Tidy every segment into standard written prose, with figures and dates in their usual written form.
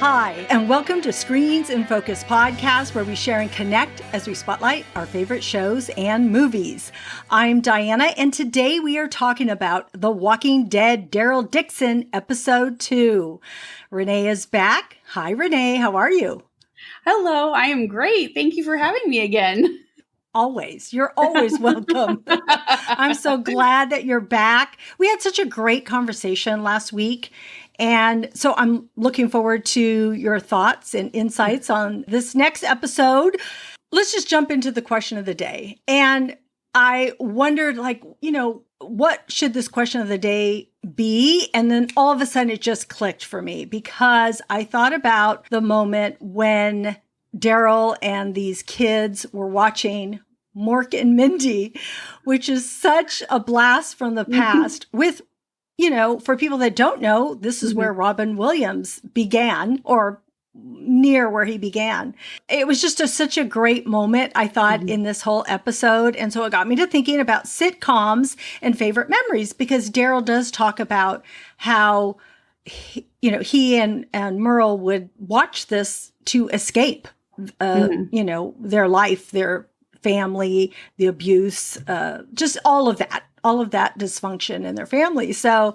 Hi, and welcome to Screens in Focus podcast, where we share and connect as we spotlight our favorite shows and movies. I'm Diana, and today we are talking about The Walking Dead Daryl Dixon, Episode 2. Renee is back. Hi, Renee. How are you? Hello, I am great. Thank you for having me again. Always. You're always welcome. I'm so glad that you're back. We had such a great conversation last week. And so I'm looking forward to your thoughts and insights on this next episode. Let's just jump into the question of the day. And I wondered, what should this question of the day be? And then all of a sudden it just clicked for me because I thought about the moment when Daryl and these kids were watching Mork and Mindy, which is such a blast from the past with, for people that don't know, this is where Robin Williams began, or near where he began. It was just such a great moment, I thought, in this whole episode. And so it got me to thinking about sitcoms and favorite memories, because Daryl does talk about how, he and Merle would watch this to escape, their life, their family, the abuse, just all of that dysfunction in their family. So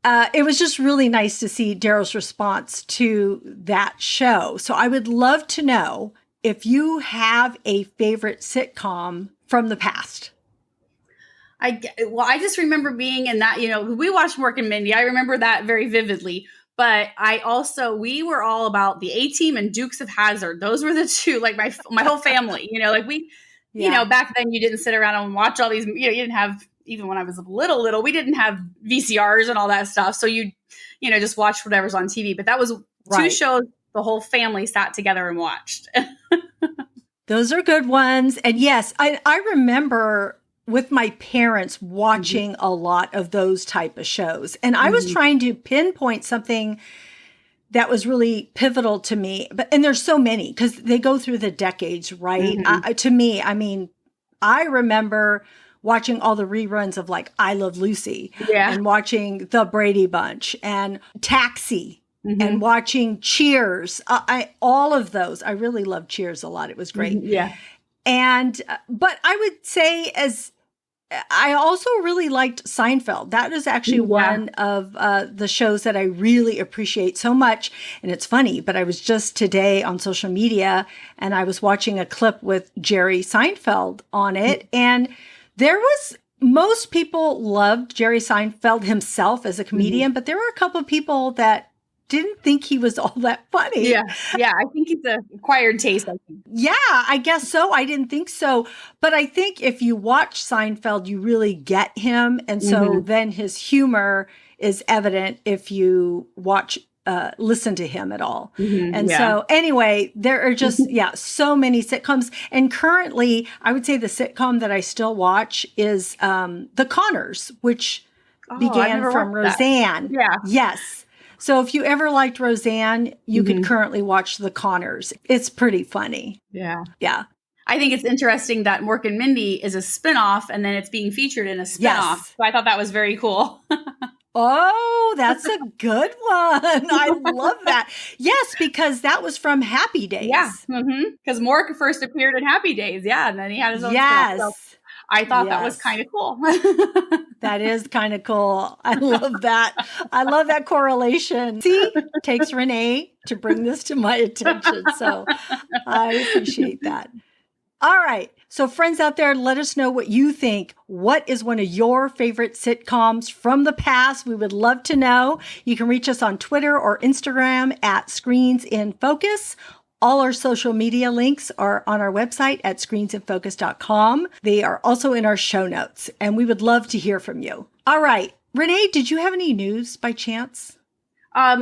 it was just really nice to see Daryl's response to that show. So I would love to know if you have a favorite sitcom from the past. I just remember being in that, we watched Mork and Mindy. I remember that very vividly. But we were all about the A-Team and Dukes of Hazzard. Those were the two, like my whole family, back then you didn't sit around and watch all these, you didn't have, even when I was little, we didn't have VCRs and all that stuff. So you just watch whatever's on TV. But that was two shows the whole family sat together and watched. Those are good ones. And yes, I remember with my parents watching a lot of those type of shows. And I was trying to pinpoint something that was really pivotal to me. And there's so many, because they go through the decades, right? To me, I remember watching all the reruns of I Love Lucy and watching The Brady Bunch and Taxi and watching Cheers. All of those. I really loved Cheers a lot. It was great. And, but I would say I also really liked Seinfeld. That is actually one of the shows that I really appreciate so much. And it's funny, but I was just today on social media and I was watching a clip with Jerry Seinfeld on it. And most people loved Jerry Seinfeld himself as a comedian, but there were a couple of people that didn't think he was all that funny. Yeah. I think it's an acquired taste. I think. Yeah, I guess so. I didn't think so. But I think if you watch Seinfeld, you really get him. And so then his humor is evident if you listen to him at all. So anyway, there are just, so many sitcoms. And currently, I would say the sitcom that I still watch is The Connors, which began from Roseanne. Yeah. Yes. So if you ever liked Roseanne, you could currently watch The Connors. It's pretty funny. Yeah. I think it's interesting that Mork and Mindy is a spinoff and then it's being featured in a spinoff. Yes. So I thought that was very cool. Oh, that's a good one. I love that. Yes, because that was from Happy Days. Yeah. Because Mork first appeared in Happy Days. Yeah. And then he had his own spinoff. So I thought that was kind of cool. That is kind of cool. I love that. I love that correlation. See, it takes Renee to bring this to my attention. So I appreciate that. All right. So friends out there, let us know what you think. What is one of your favorite sitcoms from the past? We would love to know. You can reach us on Twitter or Instagram at Screens in Focus. All our social media links are on our website at screensinfocus.com. They are also in our show notes, and we would love to hear from you. All right. Renee, did you have any news by chance?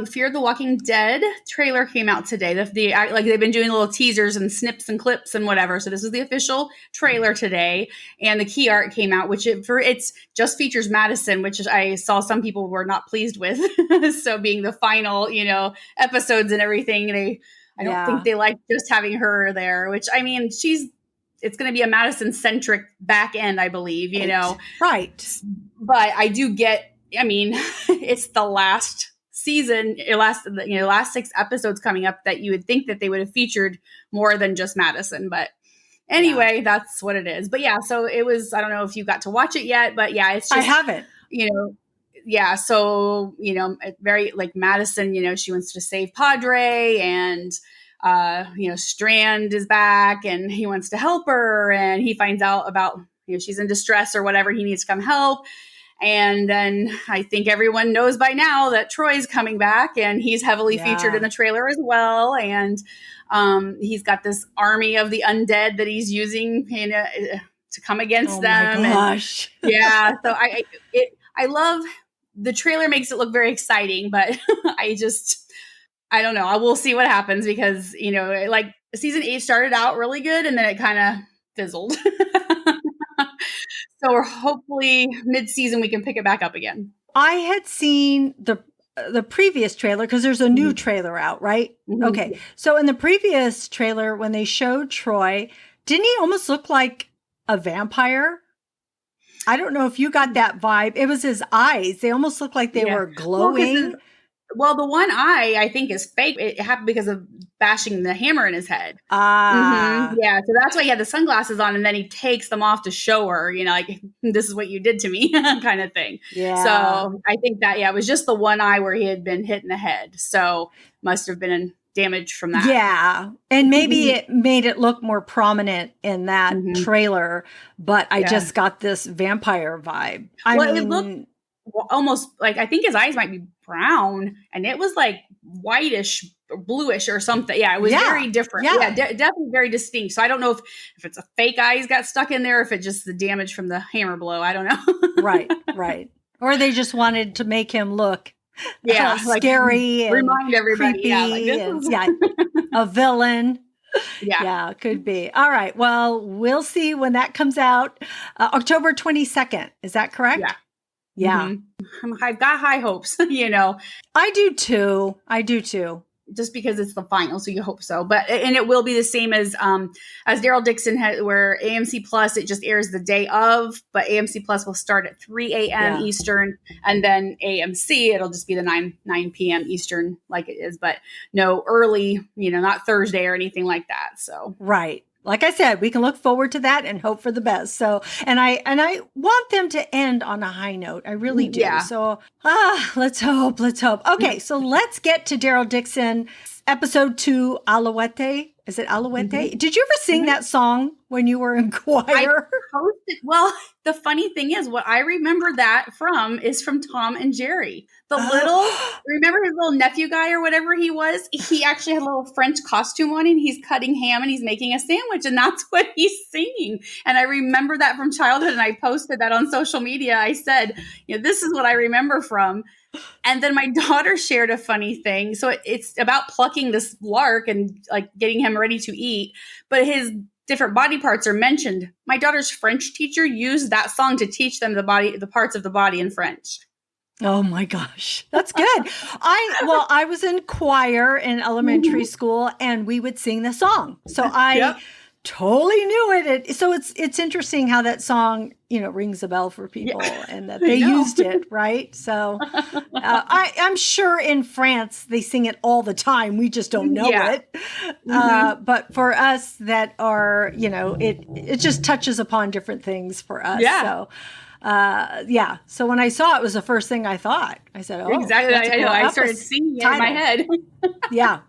Fear the Walking Dead trailer came out today. They've been doing little teasers and snips and clips and whatever. So this is the official trailer today, and the key art came out, which it's just features Madison, which I saw some people were not pleased with. So being the final, episodes and everything, I don't think they like just having her there. Which it's going to be a Madison centric back end, I believe. Right. But I do get. It's the last season, last 6 episodes coming up, that you would think that they would have featured more than just Madison. But anyway, that's what it is. But yeah, so it was, I don't know if you got to watch it yet, but yeah, it's just, I haven't. Yeah. So, very like Madison, she wants to save Padre, and, Strand is back and he wants to help her, and he finds out about, she's in distress or whatever. He needs to come help. And then I think everyone knows by now that Troy's coming back, and he's heavily featured in the trailer as well. And he's got this army of the undead that he's using to come against them. My gosh. And, so I love, the trailer makes it look very exciting, but I don't know. I will see what happens, because, like season 8 started out really good and then it kind of fizzled. So we're hopefully mid-season we can pick it back up again. I had seen the previous trailer, because there's a new trailer out, right? Mm-hmm. Okay. So in the previous trailer, when they showed Troy, didn't he almost look like a vampire? I don't know if you got that vibe. It was his eyes. They almost looked like they were glowing. Well, the one eye I think is fake. It happened because of bashing the hammer in his head. Yeah, so that's why he had the sunglasses on, and then he takes them off to show her, like, this is what you did to me kind of thing. Yeah. So I think that, it was just the one eye where he had been hit in the head. So must have been damage from that. Yeah. And maybe it made it look more prominent in that trailer, but I just got this vampire vibe. It looked almost like, I think his eyes might be brown, and it was like whitish or bluish or something. Yeah, it was very different. Yeah, definitely very distinct. So I don't know if it's a fake eye he's got stuck in there, if it's just the damage from the hammer blow. I don't know. Right. Or they just wanted to make him look like scary and remind everybody, creepy, a villain. Yeah, could be. All right. Well, we'll see when that comes out. October 22nd. Is that correct? Yeah. I've got high hopes, I do too. Just because it's the final, so you hope so. But and it will be the same as Daryl Dixon had, where AMC Plus, it just airs the day of, but AMC Plus will start at 3 a.m. Eastern, and then AMC, it'll just be the 9 p.m. Eastern like it is, but no early, not Thursday or anything like that. So right. Like I said, we can look forward to that and hope for the best. So, and I want them to end on a high note. I really do. Yeah. So, let's hope. Okay. So let's get to Daryl Dixon, episode 2, Alouette. Is it Alouette? Did you ever sing that song when you were in choir? Well, the funny thing is, what I remember that from is from Tom and Jerry. Remember his little nephew guy or whatever he was? He actually had a little French costume on, and he's cutting ham and he's making a sandwich, and that's what he's singing. And I remember that from childhood, and I posted that on social media. I said, this is what I remember from. And then my daughter shared a funny thing. So it's about plucking this lark and like getting him ready to eat, but his different body parts are mentioned. My daughter's French teacher used that song to teach them the parts of the body in French. Oh my gosh. That's good. I was in choir in elementary school, and we would sing the song. So I totally knew it. So it's interesting how that song, rings a bell for people, and that they used it, right? So I'm sure in France they sing it all the time. We just don't know it. But for us that are, it just touches upon different things for us. Yeah. So so when I saw it, was the first thing I thought. I said, "Oh, exactly." I started singing it in my head. Yeah.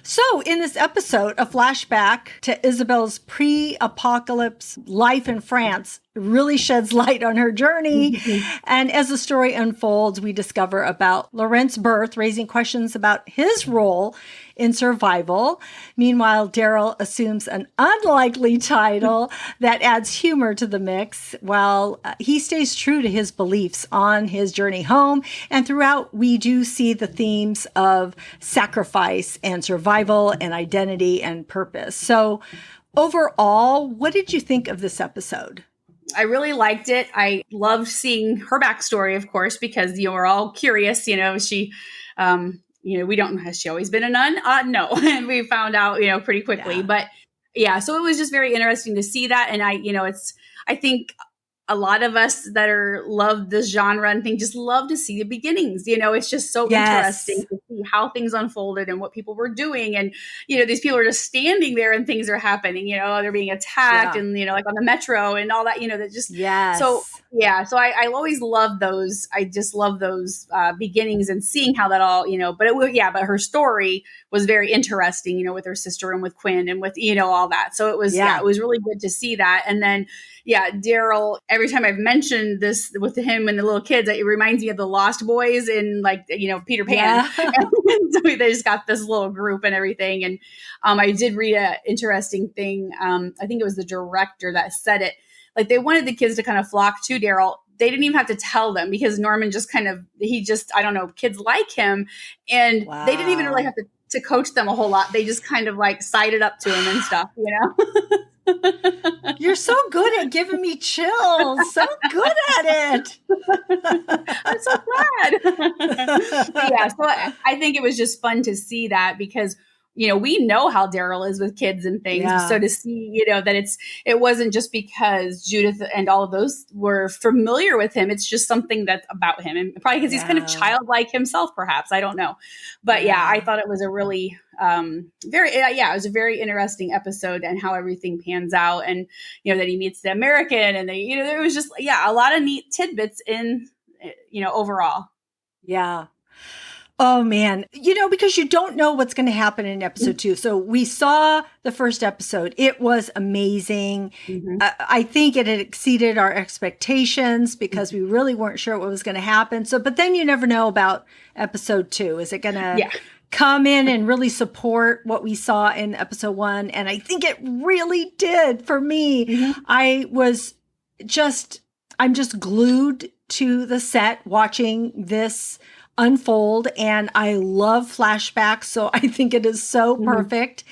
So in this episode, a flashback to Isabelle's pre-apocalypse life in France really sheds light on her journey. And as the story unfolds, we discover about Laurent's birth, raising questions about his role in survival. Meanwhile, Daryl assumes an unlikely title that adds humor to the mix, while he stays true to his beliefs on his journey home. And throughout, we do see the themes of sacrifice and survival and identity and purpose. So overall, what did you think of this episode? I really liked it. I loved seeing her backstory, of course, because we're all curious. She, we don't. Has she always been a nun? No, and we found out, pretty quickly. Yeah. But so it was just very interesting to see that, and I think a lot of us that love this genre and thing just love to see the beginnings. It's just so interesting to see how things unfolded and what people were doing. And, these people are just standing there and things are happening, they're being attacked and, like on the metro and all that, that just, so yeah. So I always love those. I just love those beginnings and seeing how that all, but her story was very interesting, with her sister and with Quinn and with, all that. So it was, it was really good to see that. And then, Daryl, every time I've mentioned this with him and the little kids, it reminds me of the Lost Boys in Peter Pan. Yeah. So they just got this little group and everything. And I did read an interesting thing. I think it was the director that said it. Like they wanted the kids to kind of flock to Daryl. They didn't even have to tell them because Norman just I don't know, kids like him. And they didn't even really have to coach them a whole lot. They just kind of like sided up to him and stuff, You're so good at giving me chills. So good at it. I'm so glad. So I think it was just fun to see that because we know how Daryl is with kids and things. Yeah. So to see, that it wasn't just because Judith and all of those were familiar with him. It's just something that's about him. And probably because he's kind of childlike himself, perhaps. I don't know. But I thought it was a really it was a very interesting episode and how everything pans out. And, that he meets the American and there was just, a lot of neat tidbits in, overall. Yeah. Oh, man. Because you don't know what's going to happen in episode 2. So we saw the first episode. It was amazing. Mm-hmm. I think it had exceeded our expectations because we really weren't sure what was going to happen. So, but then you never know about episode 2. Is it going to come in and really support what we saw in episode 1? And I think it really did for me. Mm-hmm. I'm just glued to the set watching this unfold, and I love flashbacks, so I think it is so perfect.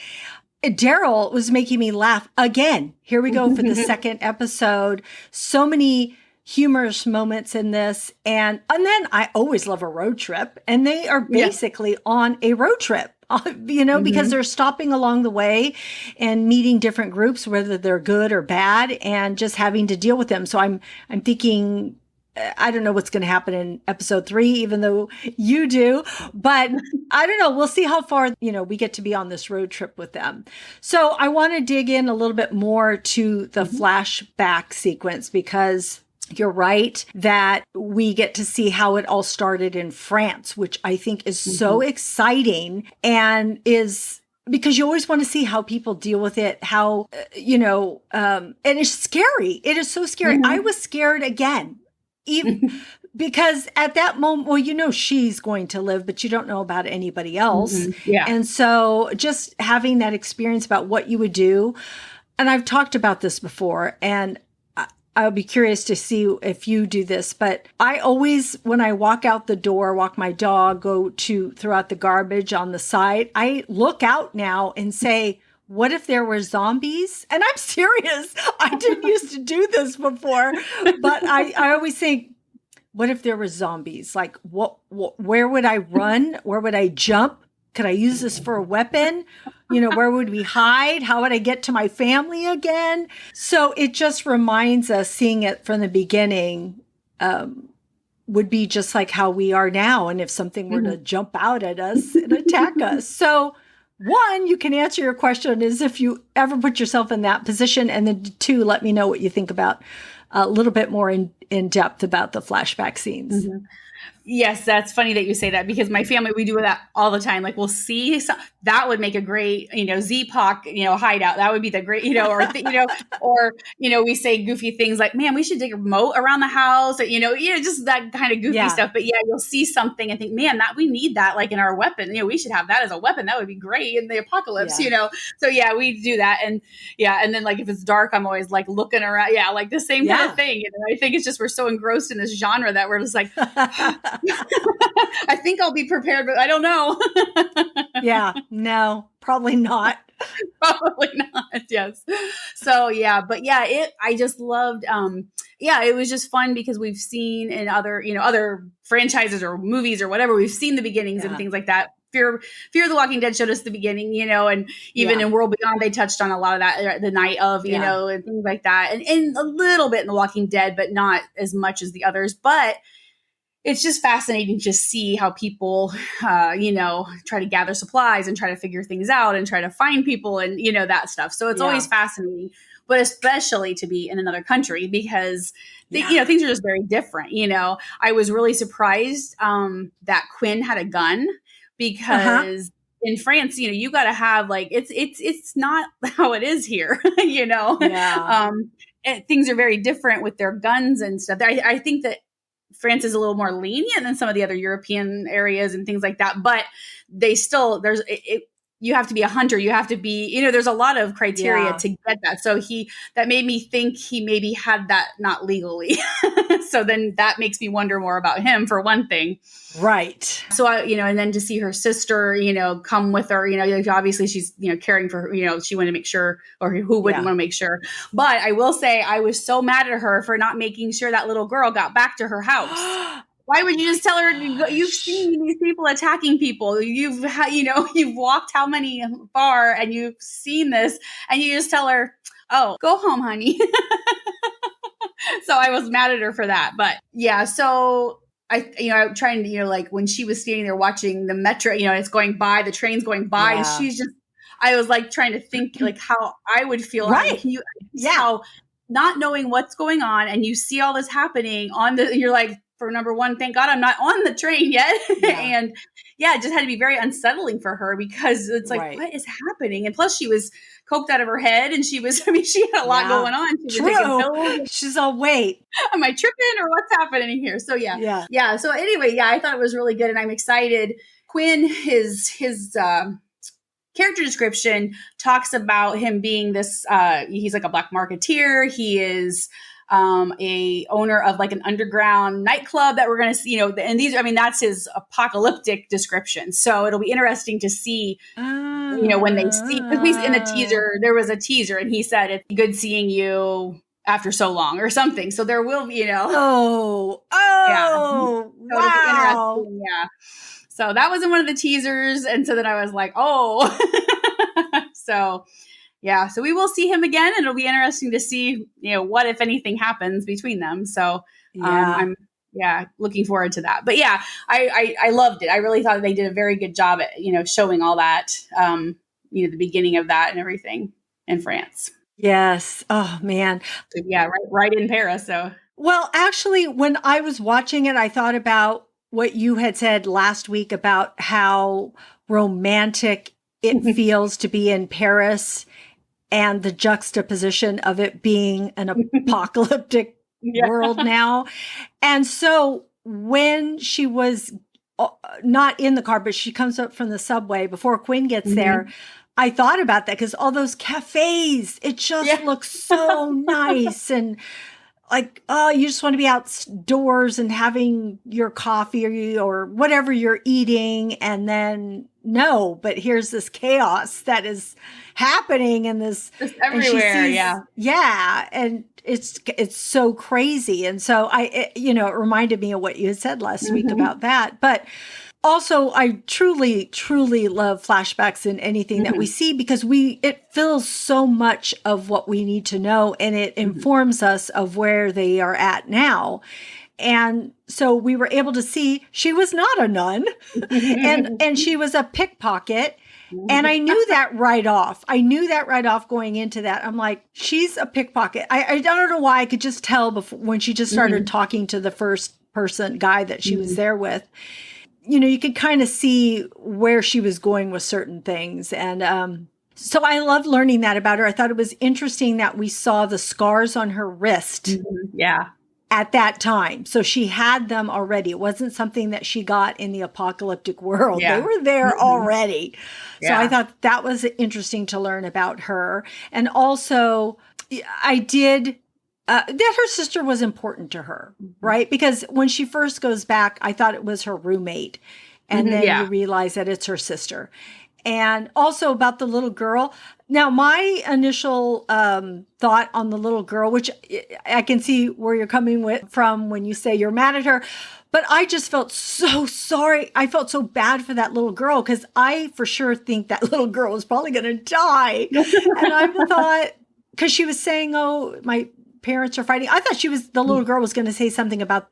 Daryl was making me laugh again. Here we go for the second episode. So many humorous moments in this, and then I always love a road trip, and they are basically on a road trip. Because they're stopping along the way and meeting different groups, whether they're good or bad, and just having to deal with them. So I'm thinking, I don't know what's going to happen in episode 3, even though you do, but I don't know. We'll see how far, we get to be on this road trip with them. So I want to dig in a little bit more to the flashback sequence because you're right that we get to see how it all started in France, which I think is so exciting and is because you always want to see how people deal with it, how, and it's scary. It is so scary. I was scared again. Even because at that moment, she's going to live, but you don't know about anybody else. Yeah. And so just having that experience about what you would do. And I've talked about this before, and I'll be curious to see if you do this, but I always, when I walk out the door, walk my dog, go to throw out the garbage on the side, I look out now and say, what if there were zombies? And I'm serious. I didn't used to do this before, but I always think, what if there were zombies? Like, where would I run? Where would I jump? Could I use this for a weapon? Where would we hide? How would I get to my family again? So it just reminds us, seeing it from the beginning, would be just like how we are now. And if something were to jump out at us and attack us. So 1, you can answer your question is if you ever put yourself in that position. And then 2, let me know what you think about a little bit more in depth about the flashback scenes. Yes, that's funny that you say that because my family, we do that all the time. Like we'll see that would make a great, Z-Poc, hideout. That would be the great, or we say goofy things like, man, we should dig a moat around the house, or, just that kind of goofy stuff. But you'll see something and think, man, that we need that like in our weapon. We should have that as a weapon. That would be great in the apocalypse, So we do that. And and then like if it's dark, I'm always like looking around. Yeah, like the same kind of thing. I think it's just we're so engrossed in this genre that we're just like I think I'll be prepared, but I don't know. No, probably not. Probably not. Yes. So I just loved, it was just fun because we've seen in other franchises or movies or whatever, we've seen the beginnings and things like that Fear of the Walking Dead showed us the beginning, and even in World Beyond, they touched on a lot of that, the night of, and things like that. And a little bit in The Walking Dead, but not as much as the others. But it's just fascinating to see how people, try to gather supplies and try to figure things out and try to find people and, that stuff. So it's always fascinating, but especially to be in another country because, things are just very different. I was really surprised that Quinn had a gun because in France, you got to have it's not how it is here, and things are very different with their guns and stuff. I think that France is a little more lenient than some of the other European areas and things like that, but they still, you have to be a hunter. You have to be, there's a lot of criteria to get that. So that made me think he maybe had that not legally. So then that makes me wonder more about him for one thing. Right. So and then to see her sister, come with her, obviously she's, caring for her, she wanted to make sure, or who wouldn't want to make sure. But I will say I was so mad at her for not making sure that little girl got back to her house. Why would you just tell her you've seen these people attacking people? You've walked how many far and you've seen this and you just tell her, oh, go home, honey. So I was mad at her for that. But yeah, so I'm trying to, when she was standing there watching the metro, it's going by, the train's going by and she's just, I was trying to think how I would feel. Right. Can you how not knowing what's going on and you see all this happening you're like, for number one, thank God I'm not on the train yet. And it just had to be very unsettling for her because it's like, what is happening? And plus she was coked out of her head and she had a lot going on. She was taking pills. She's all, wait, am I tripping or what's happening here? So yeah. So anyway, I thought it was really good and I'm excited. Quinn, his character description talks about him being this, he's like a black marketeer. He is a owner of an underground nightclub that we're going to see, and that's his apocalyptic description. So it'll be interesting to see, when they see, because in the teaser, there was a teaser and he said, it's good seeing you after so long or something. So there will be, wow. So it'll be interesting. Yeah. So that was in one of the teasers. And so then I was like, oh, so yeah, so we will see him again, and it'll be interesting to see, what, if anything, happens between them. So I'm looking forward to that. But yeah, I loved it. I really thought they did a very good job at, showing all that, the beginning of that and everything in France. Yes. Oh, man. So, yeah, right in Paris. So, well, actually, when I was watching it, I thought about what you had said last week about how romantic it feels to be in Paris. And the juxtaposition of it being an apocalyptic world now. And so when she was not in the car, but she comes up from the subway before Quinn gets there, I thought about that because all those cafes, it just looks so nice. And you just want to be outdoors and having your coffee or whatever you're eating. And then but here's this chaos that is happening and this just everywhere. And it's so crazy. And so it reminded me of what you had said last week about that. But also I truly, truly love flashbacks in anything that we see because it fills so much of what we need to know and it informs us of where they are at now. And so we were able to see she was not a nun and she was a pickpocket. And I knew that right off. Going into that. I'm like, she's a pickpocket. I don't know why I could just tell when she just started talking to the first person guy that she was there with. You could kind of see where she was going with certain things. And so I loved learning that about her. I thought it was interesting that we saw the scars on her wrist. At that time. So she had them already. It wasn't something that she got in the apocalyptic world. They were there already. So I thought that was interesting to learn about her. And also I did, that her sister was important to her, right? Because when she first goes back, I thought it was her roommate. And then you realize that it's her sister. And also about the little girl. Now, my initial thought on the little girl, which I can see where you're coming from when you say you're mad at her, but I just felt so sorry. I felt so bad for that little girl because I for sure think that little girl was probably going to die. And I thought, because she was saying, oh, my parents are fighting. I thought the little girl was going to say something about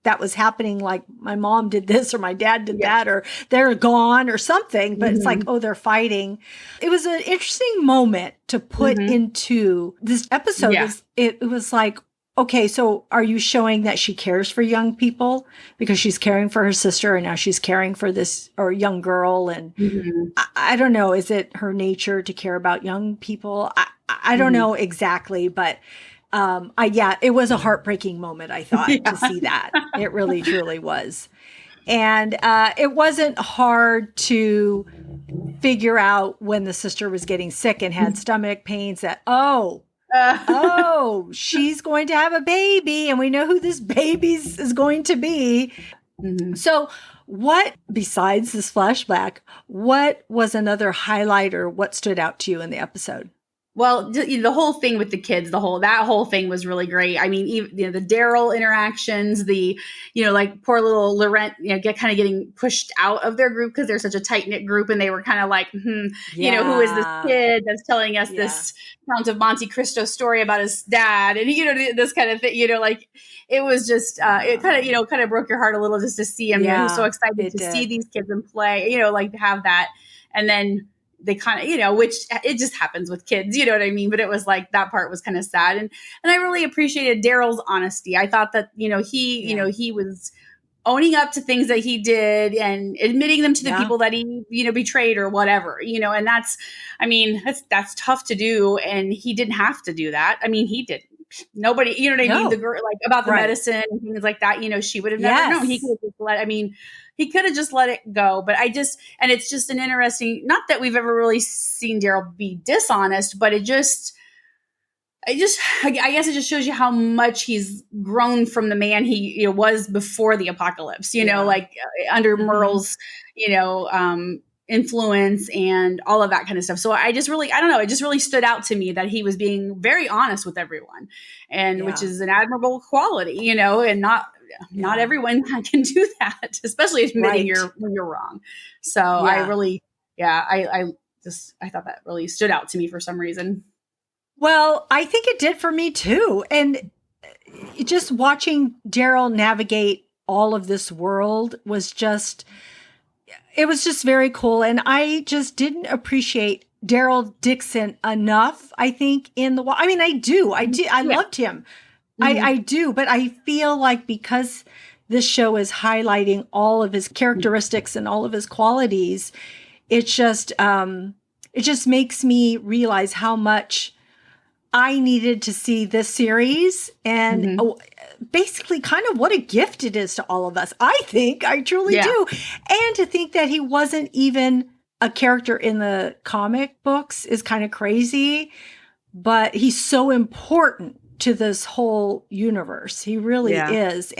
that was happening, like my mom did this or my dad did that, or they're gone or something, but it's like, oh, they're fighting. It was an interesting moment to put into this episode. It was like, okay, so are you showing that she cares for young people because she's caring for her sister and now she's caring for this or young girl? And I don't know, is it her nature to care about young people? I don't know exactly, but it was a heartbreaking moment, I thought, to see that. It really, truly was. And it wasn't hard to figure out when the sister was getting sick and had stomach pains that, she's going to have a baby and we know who this baby is going to be. So what, besides this flashback, what was another highlight or what stood out to you in the episode? Well, the whole thing with the kids, that whole thing was really great. I mean, even, the Daryl interactions, like poor little Laurent, getting pushed out of their group because they're such a tight knit group, and they were kind of like, who is this kid that's telling us this Count of Monte Cristo story about his dad, and this kind of thing, it was just it kind of broke your heart a little just to see him. He was so excited to see these kids and play, to have that, and then they kind of, which it just happens with kids, you know what I mean? But it was like, that part was kind of sad. And I really appreciated Daryl's honesty. I thought that, he was owning up to things that he did and admitting them to the people that he, betrayed or whatever, and that's tough to do. And he didn't have to do that. I mean, he didn't. Nobody, you know what I mean? The girl, like about the medicine and things like that, she would have never known. He could have just he could have just let it go. But and it's just an interesting, not that we've ever really seen Daryl be dishonest, but I guess it just shows you how much he's grown from the man he was before the apocalypse, under Merle's, influence and all of that kind of stuff. So I just really, I don't know, it just really stood out to me that he was being very honest with everyone, and which is an admirable quality, and not everyone can do that, especially admitting when you're wrong. So I really, I thought that really stood out to me for some reason. Well, I think it did for me too. And just watching Daryl navigate all of this world was just, it was just very cool. And I just didn't appreciate Daryl Dixon enough, I think, I do. I loved him. I do. But I feel like because this show is highlighting all of his characteristics and all of his qualities, it just makes me realize how much I needed to see this series and basically kind of what a gift it is to all of us. I think, I truly do. And to think that he wasn't even a character in the comic books is kind of crazy, but he's so important to this whole universe. He really is.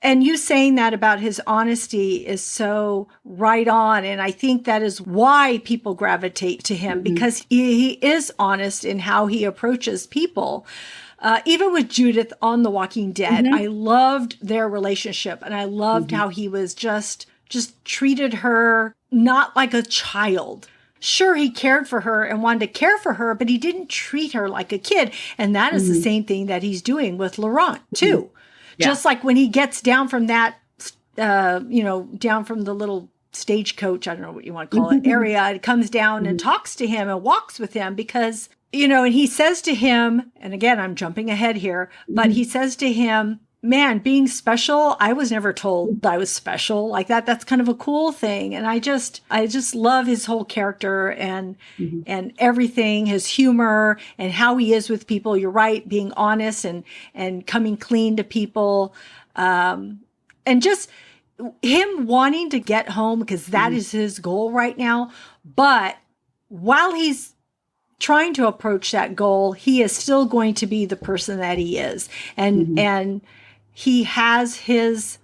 And you saying that about his honesty is so right on. And I think that is why people gravitate to him, because he is honest in how he approaches people. Even with Judith on The Walking Dead, I loved their relationship. And I loved how he was just treated her not like a child. Sure, he cared for her and wanted to care for her, but he didn't treat her like a kid. And that is the same thing that he's doing with Laurent, too. Just like when he gets down from that, down from the little stagecoach, I don't know what you want to call it, area, and comes down and talks to him and walks with him because, and he says to him, and again, I'm jumping ahead here, but he says to him, man, being special, I was never told I was special like that. That's kind of a cool thing. And I just love his whole character and everything, his humor and how he is with people. You're right, being honest and coming clean to people. And just him wanting to get home because that is his goal right now. But while he's trying to approach that goal, he is still going to be the person that he is. And he has his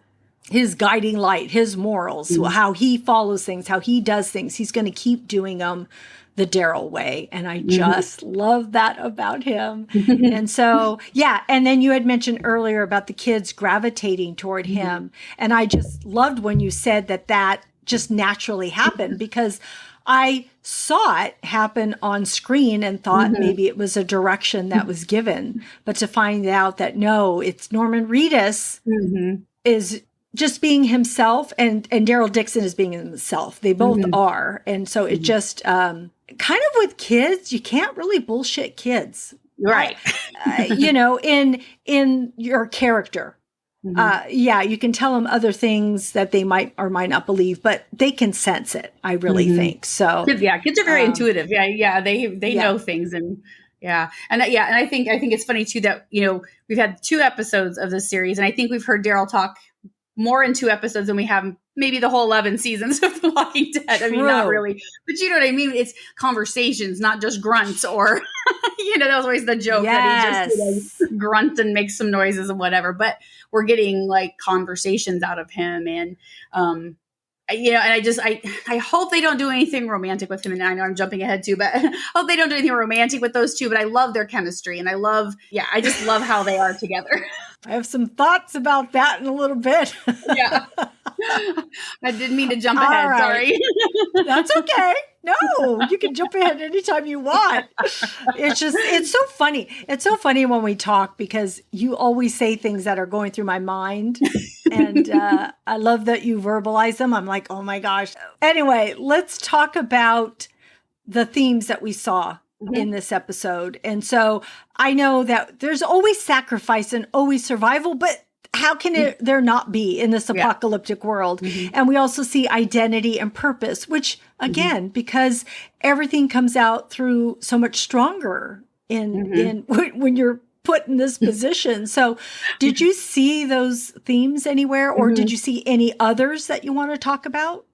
his guiding light, his morals, how he follows things, how he does things. He's going to keep doing them the Daryl way. And I just love that about him. And so, yeah. And then you had mentioned earlier about the kids gravitating toward him. And I just loved when you said that just naturally happened, because I saw it happen on screen and thought maybe it was a direction that was given. But to find out that no, it's Norman Reedus is just being himself, and Daryl Dixon is being himself. They both are. And so it just kind of with kids, you can't really bullshit kids. Right. In your character. You can tell them other things that they might or might not believe, but they can sense it. I really think so. Kids are very intuitive. They know things, and I think it's funny too that we've had 2 episodes of this series, and I think we've heard Daryl talk more in 2 episods than we have maybe the whole 11 seasons of The Walking Dead. I mean, not really, but you know what I mean? It's conversations, not just grunts or, that was always the joke that he just grunts and makes some noises and whatever, but we're getting like conversations out of him. And, and I hope they don't do anything romantic with him. And I know I'm jumping ahead too, but I hope they don't do anything romantic with those 2, but I love their chemistry, and I just love how they are together. I have some thoughts about that in a little bit. Yeah. I didn't mean to jump ahead. Right. Sorry. That's okay. No, you can jump ahead anytime you want. It's so funny. It's so funny when we talk, because you always say things that are going through my mind. And I love that you verbalize them. I'm like, oh my gosh. Anyway, let's talk about the themes that we saw in this episode. And so I know that there's always sacrifice and always survival, but how can there not be in this apocalyptic world? And we also see identity and purpose, which again, because everything comes out through so much stronger in when you're put in this position. So did you see those themes anywhere, or did you see any others that you want to talk about?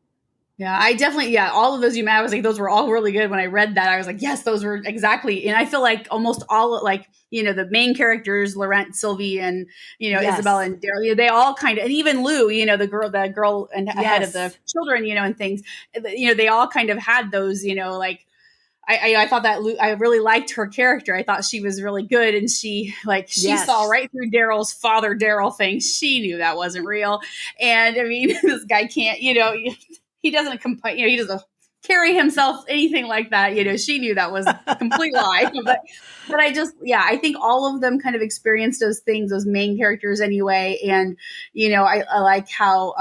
Yeah, I definitely, all of those you met, I was like, those were all really good. When I read that, I was like, yes, those were exactly. And I feel like almost all, like, the main characters, Laurent, Sylvie, and, Isabelle and Daryl, they all kind of, and even Lou, the girl and ahead of the children, and things, they all kind of had those, like, I thought that I really liked her character. I thought she was really good. And she saw right through Daryl's father Daryl thing. She knew that wasn't real. And I mean, this guy can't, he doesn't complain, he doesn't carry himself, anything like that. She knew that was a complete lie. But I just, I think all of them kind of experienced those things, those main characters anyway. And, I like how,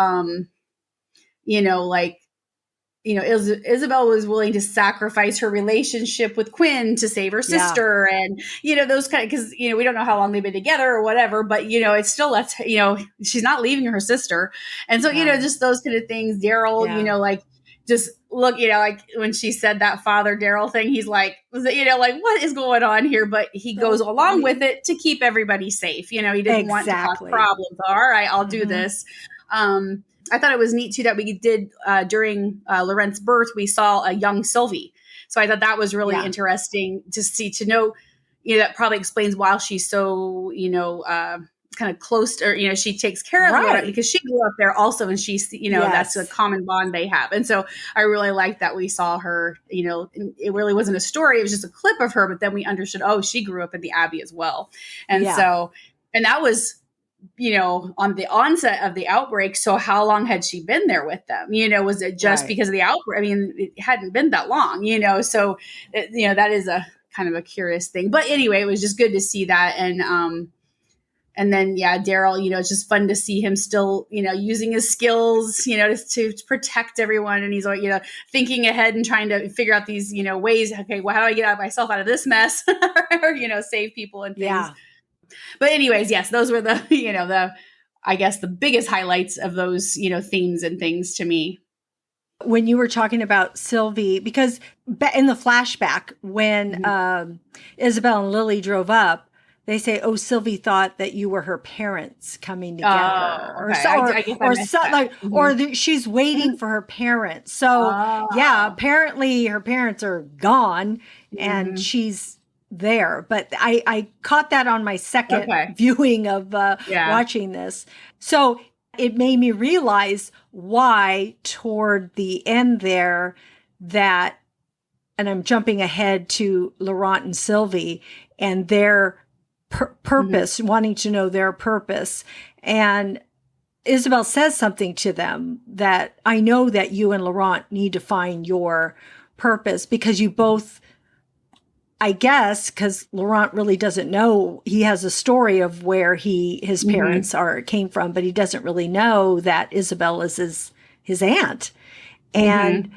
Isabelle was willing to sacrifice her relationship with Quinn to save her sister, and those kind of, because we don't know how long they've been together or whatever, but it's still left. She's not leaving her sister, and so just those kind of things. Daryl, just look, like when she said that father Daryl thing, he's like, what is going on here? But he goes along with it to keep everybody safe. He didn't want to cause problems. All right, I'll do this. I thought it was neat too that we did during Laurent's birth, we saw a young Sylvie. So I thought that was really interesting to know, that probably explains why she's so, kind of close to, she takes care of Laurent, because she grew up there also. And she's, that's a common bond they have. And so I really liked that we saw her, it really wasn't a story. It was just a clip of her, but then we understood, she grew up in the Abbey as well. And so, and that was, on the onset of the outbreak. So how long had she been there with them? Was it just because of the outbreak? I mean, it hadn't been that long, so, that is a kind of a curious thing. But anyway, it was just good to see that. And then, Daryl, it's just fun to see him still, using his skills, to protect everyone. And he's, thinking ahead and trying to figure out these, ways. Okay, well, how do I get myself out of this mess? Or, save people and things. Yeah. But anyways, yes, those were the, I guess the biggest highlights of those, themes and things to me. When you were talking about Sylvie, because in the flashback, when Isabelle and Lily drove up, they say, Sylvie thought that you were her parents coming to get her. She's waiting for her parents. So apparently her parents are gone and she's there. But I caught that on my second viewing of watching this. So It made me realize why toward the end there that, and I'm jumping ahead to Laurent and Sylvie and their purpose, wanting to know their purpose. And Isabelle says something to them that I know that you and Laurent need to find your purpose because you both, I guess, because Laurent really doesn't know. He has a story of where his parents came from, but he doesn't really know that Isabelle is his aunt. And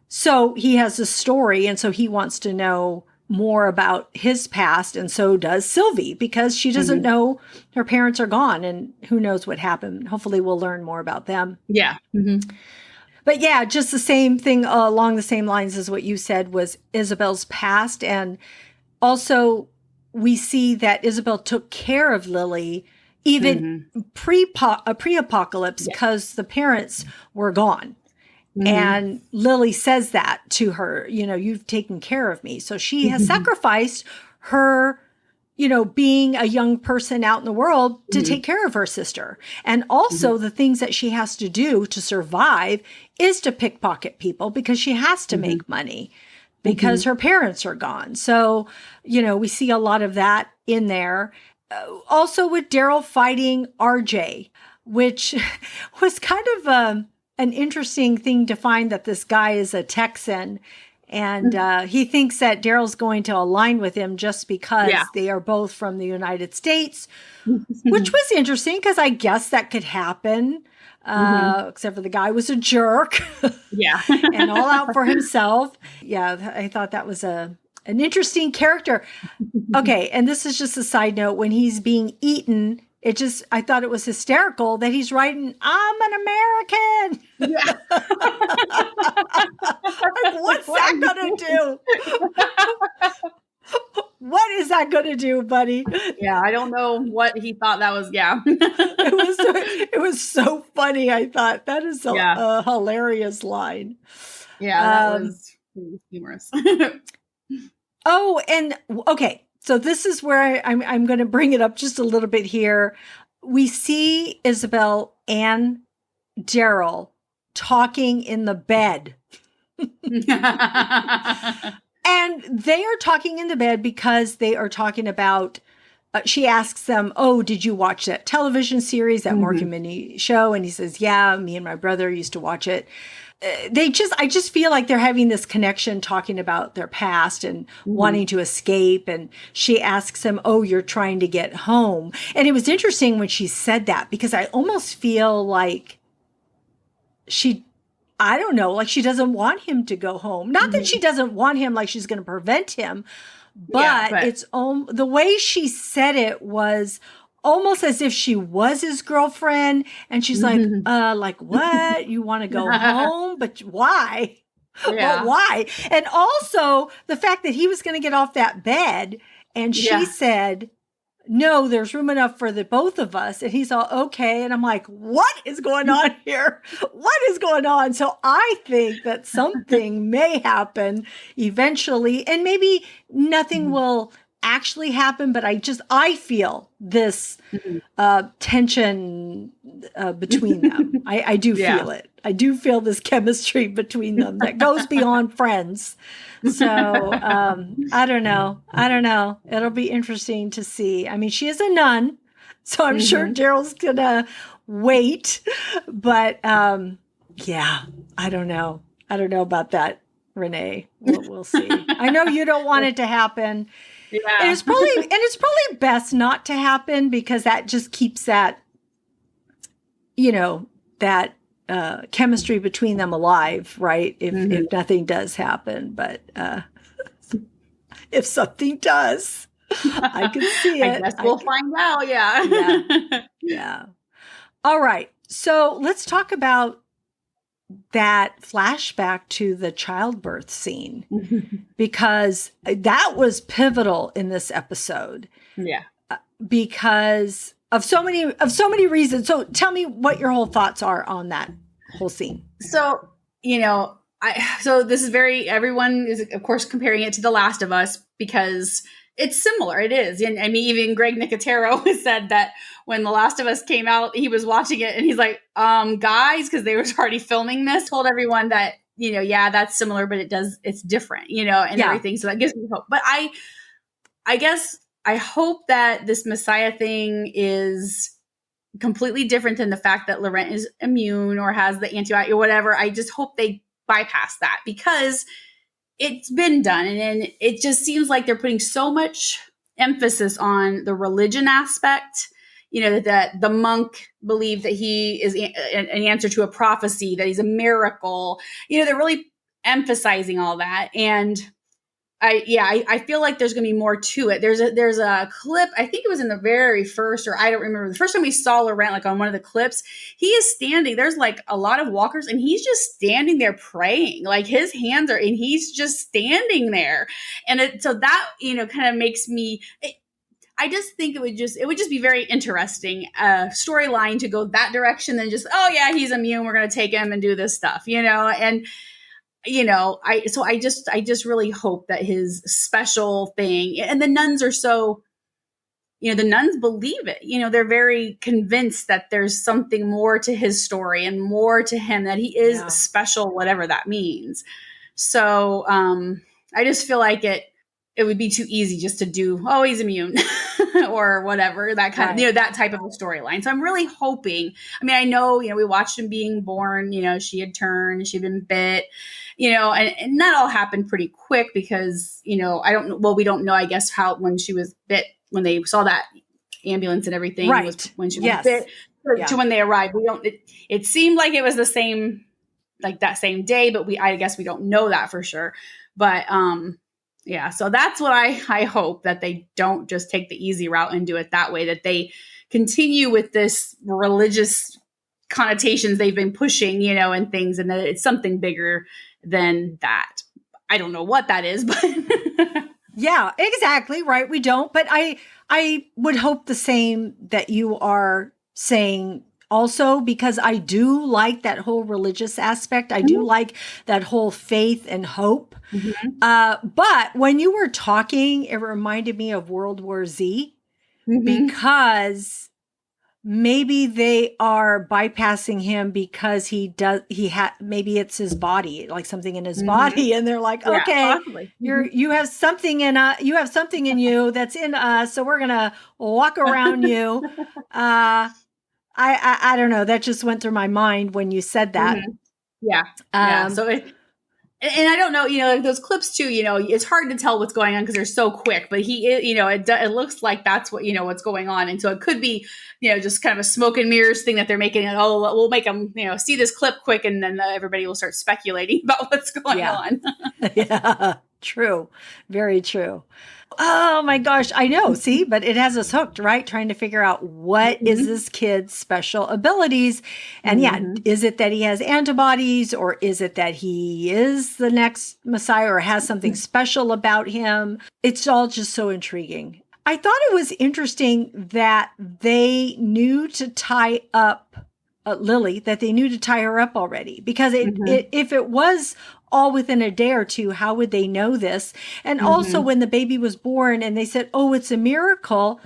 so he has a story, and so he wants to know more about his past, and so does Sylvie, because she doesn't know her parents are gone, and who knows what happened. Hopefully we'll learn more about them. Yeah. But yeah, just the same thing along the same lines as what you said was Isabelle's past. And also we see that Isabelle took care of Lily even pre-apocalypse because the parents were gone. And Lily says that to her, you've taken care of me. So she has sacrificed her, being a young person out in the world to take care of her sister. And also the things that she has to do to survive is to pickpocket people because she has to make money because her parents are gone. So, we see a lot of that in there. Also with Daryl fighting RJ, which was kind of an interesting thing to find that this guy is a Texan and he thinks that Daryl's going to align with him just because they are both from the United States, which was interesting because I guess that could happen, except for the guy was a jerk and all out for himself. Yeah, I thought that was an interesting character. Okay, and this is just a side note. When he's being eaten, I thought it was hysterical that he's writing, "I'm an American." Yeah. Like, what's that going to do? What is that going to do, buddy? Yeah, I don't know what he thought that was. Yeah. It was so funny. I thought that is a hilarious line. Yeah, that was humorous. Oh, and okay. So this is where I'm going to bring it up just a little bit here. We see Isabelle and Daryl talking in the bed. And they are talking in the bed because they are talking about, she asks them, "Oh, did you watch that television series, that Mork and Mindy show?" And he says, "Yeah, me and my brother used to watch it." I just feel like they're having this connection talking about their past and wanting to escape. And she asks him, "Oh, you're trying to get home." And it was interesting when she said that because I almost feel like I don't know, like she doesn't want him to go home. Not that she doesn't want him, like she's going to prevent him, but it's the way she said it was almost as if she was his girlfriend. And she's like what? You want to go home? But why? Yeah. But why? And also the fact that he was going to get off that bed and she said, "No, there's room enough for the both of us." And he's all, "Okay." And I'm like, what is going on here? What is going on? So I think that something may happen eventually, and maybe nothing will actually happen, but I feel this tension between them. I do feel it. I do feel this chemistry between them that goes beyond friends. So I don't know. It'll be interesting to see. I mean, she is a nun, so I'm sure Daryl's gonna wait. But yeah, I don't know. I don't know about that, Renee. We'll see. I know you don't want it to happen. Yeah. And it's probably best not to happen because that just keeps that, that chemistry between them alive, right? If nothing does happen, but if something does, I could see it. I guess we'll find out. Yeah. Yeah. All right. So let's talk about that flashback to the childbirth scene because that was pivotal in this episode. Yeah. Because of so many reasons. So tell me what your whole thoughts are on that whole scene. So, so this is everyone is of course comparing it to The Last of Us because, It's similar. It is. And I mean, even Greg Nicotero said that when The Last of Us came out, he was watching it and he's like, guys, because they were already filming this, told everyone that, yeah, that's similar, but it's different, and everything. So that gives me hope. But I guess I hope that this Messiah thing is completely different than the fact that Laurent is immune or has the antibiotic or whatever. I just hope they bypass that, because it's been done. And it just seems like they're putting so much emphasis on the religion aspect, that the monk believed that he is an answer to a prophecy, that he's a miracle. They're really emphasizing all that. And I feel like there's going to be more to it. There's a clip, I think it was in the very first, or I don't remember, the first time we saw Laurent, like on one of the clips, he is standing, there's like a lot of walkers and he's just standing there praying, like his hands are, and he's just standing there. And so that, kind of makes me, I just think it would just be very interesting storyline to go that direction than just, oh yeah, he's immune, we're going to take him and do this stuff, and I just really hope that his special thing, and the nuns are so, the nuns believe it, they're very convinced that there's something more to his story and more to him, that he is special, whatever that means. So, I just feel like it would be too easy just to do, oh, he's immune or whatever, that kind of, that type of a storyline. So I'm really hoping, I mean, I know, we watched him being born, she had turned, she'd been bit, and that all happened pretty quick because, we don't know, I guess, when she was bit, when they saw that ambulance and everything, was when she was bit to when they arrived. It seemed like it was the same, like that same day, but I guess we don't know that for sure. But, yeah, so that's what I hope, that they don't just take the easy route and do it that way, that they continue with this religious connotations they've been pushing, and things, and that it's something bigger than that. I don't know what that is, but yeah, exactly. Right. We don't, but I would hope the same that you are saying also, because I do like that whole religious aspect. I do like that whole faith and hope. But when you were talking, it reminded me of World War Z, because maybe they are bypassing him because maybe it's his body, like something in his body. And they're like, okay, you have something in you that's in us. So we're going to walk around you. I don't know. That just went through my mind when you said that. Yeah. So and I don't know, like those clips too, it's hard to tell what's going on because they're so quick, but it looks like that's what, what's going on. And so it could be, just kind of a smoke and mirrors thing that they're making. Oh, we'll make them, see this clip quick. And then everybody will start speculating about what's going on. Yeah, true. Very true. Oh my gosh, I know. See, but it has us hooked, right? Trying to figure out what is this kid's special abilities. And is it that he has antibodies, or is it that he is the next Messiah, or has something special about him? It's all just so intriguing. I thought it was interesting that they knew to tie up Lily, that they knew to tie her up already, because if it was all within a day or two, how would they know this? And also when the baby was born and they said, oh, it's a miracle.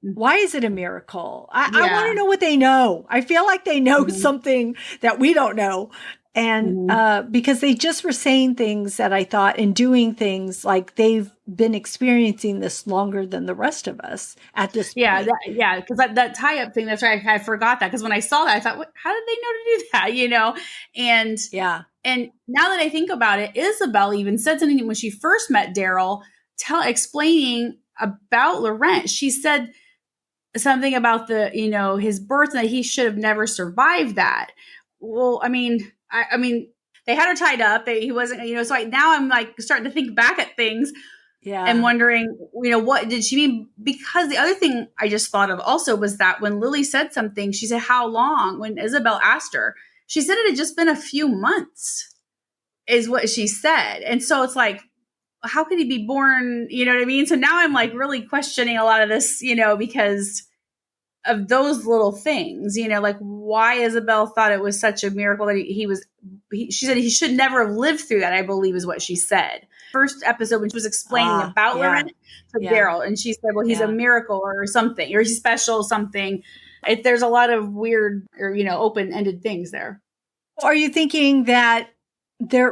Why is it a miracle? I want to know what they know. I feel like they know something that we don't know. And because they just were saying things that I thought, and doing things like they've been experiencing this longer than the rest of us at this point. Because that tie-up thing, that's right. I forgot that, because when I saw that, I thought, how did they know to do that? And now that I think about it, Isabelle even said something when she first met Daryl, explaining about Laurent. She said something about his birth, and that he should have never survived that. Well, I mean, they had her tied up. He wasn't, so now I'm like starting to think back at things. And wondering, what did she mean? Because the other thing I just thought of also was that when Lily said something, she said, how long? When Isabelle asked her, she said it had just been a few months, is what she said. And so it's like, how could he be born? You know what I mean? So now I'm like really questioning a lot of this, because of those little things, like why Isabelle thought it was such a miracle that she said he should never have lived through that, I believe is what she said. first episode when she was explaining about Laurent to Daryl. And she said, well, he's a miracle or something, or he's special something. There's a lot of weird or, open-ended things there. Are you thinking that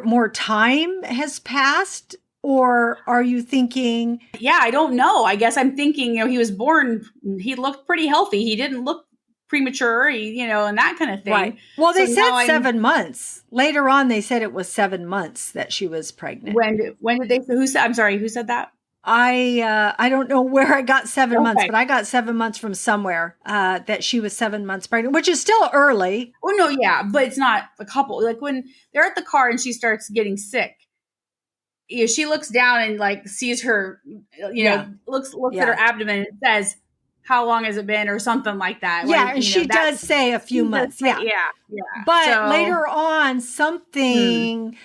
more time has passed? Or are you thinking? Yeah, I don't know. I guess I'm thinking, he was born, he looked pretty healthy. He didn't look premature, and that kind of thing. Right. Well, they said 7 months. Later on, they said it was 7 months that she was pregnant. When did they? Who said? I'm sorry. Who said that? I don't know where I got 7 months, but I got 7 months from somewhere that she was 7 months pregnant, which is still early. Oh no, yeah, but it's not a couple. Like when they're at the car and she starts getting sick, she looks down and sees her, looks at her abdomen and says, how long has it been, or something like that. Yeah, and she does say a few months. Yeah. But later on, somebody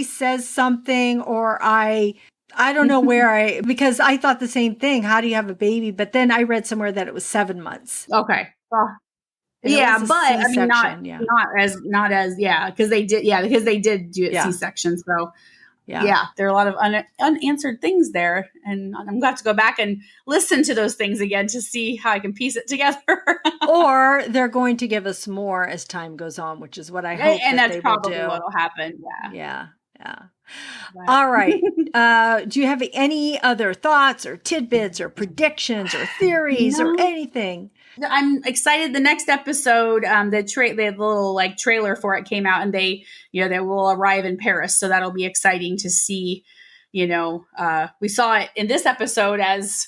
says something, or I don't know where because I thought the same thing. How do you have a baby? But then I read somewhere that it was 7 months. Okay. Yeah, but I mean, not as because they did do it C-section. So yeah, there are a lot of unanswered things there, and I'm glad to go back and listen to those things again to see how I can piece it together. Or they're going to give us more as time goes on, which is what I hope. And that's probably what will happen. Yeah. All right. Do you have any other thoughts or tidbits or predictions or theories or anything? I'm excited. The next episode, the little trailer for it came out, and they will arrive in Paris. So that'll be exciting to see. We saw it in this episode as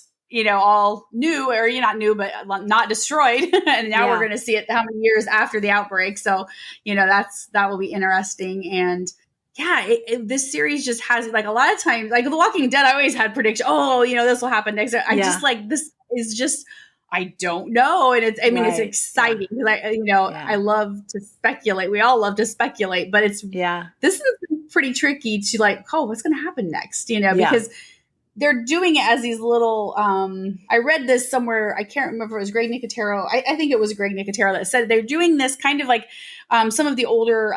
all new, or not new, but not destroyed. And now we're going to see it how many years after the outbreak. So that will be interesting. And this series just has a lot of times, The Walking Dead, I always had prediction. This will happen next. Just this is just. I don't know. And it's exciting because I love to speculate. We all love to speculate, but this is pretty tricky to what's going to happen next, because they're doing it as these little, I read this somewhere. I can't remember if it was Greg Nicotero. I think it was Greg Nicotero that said they're doing this kind of some of the older,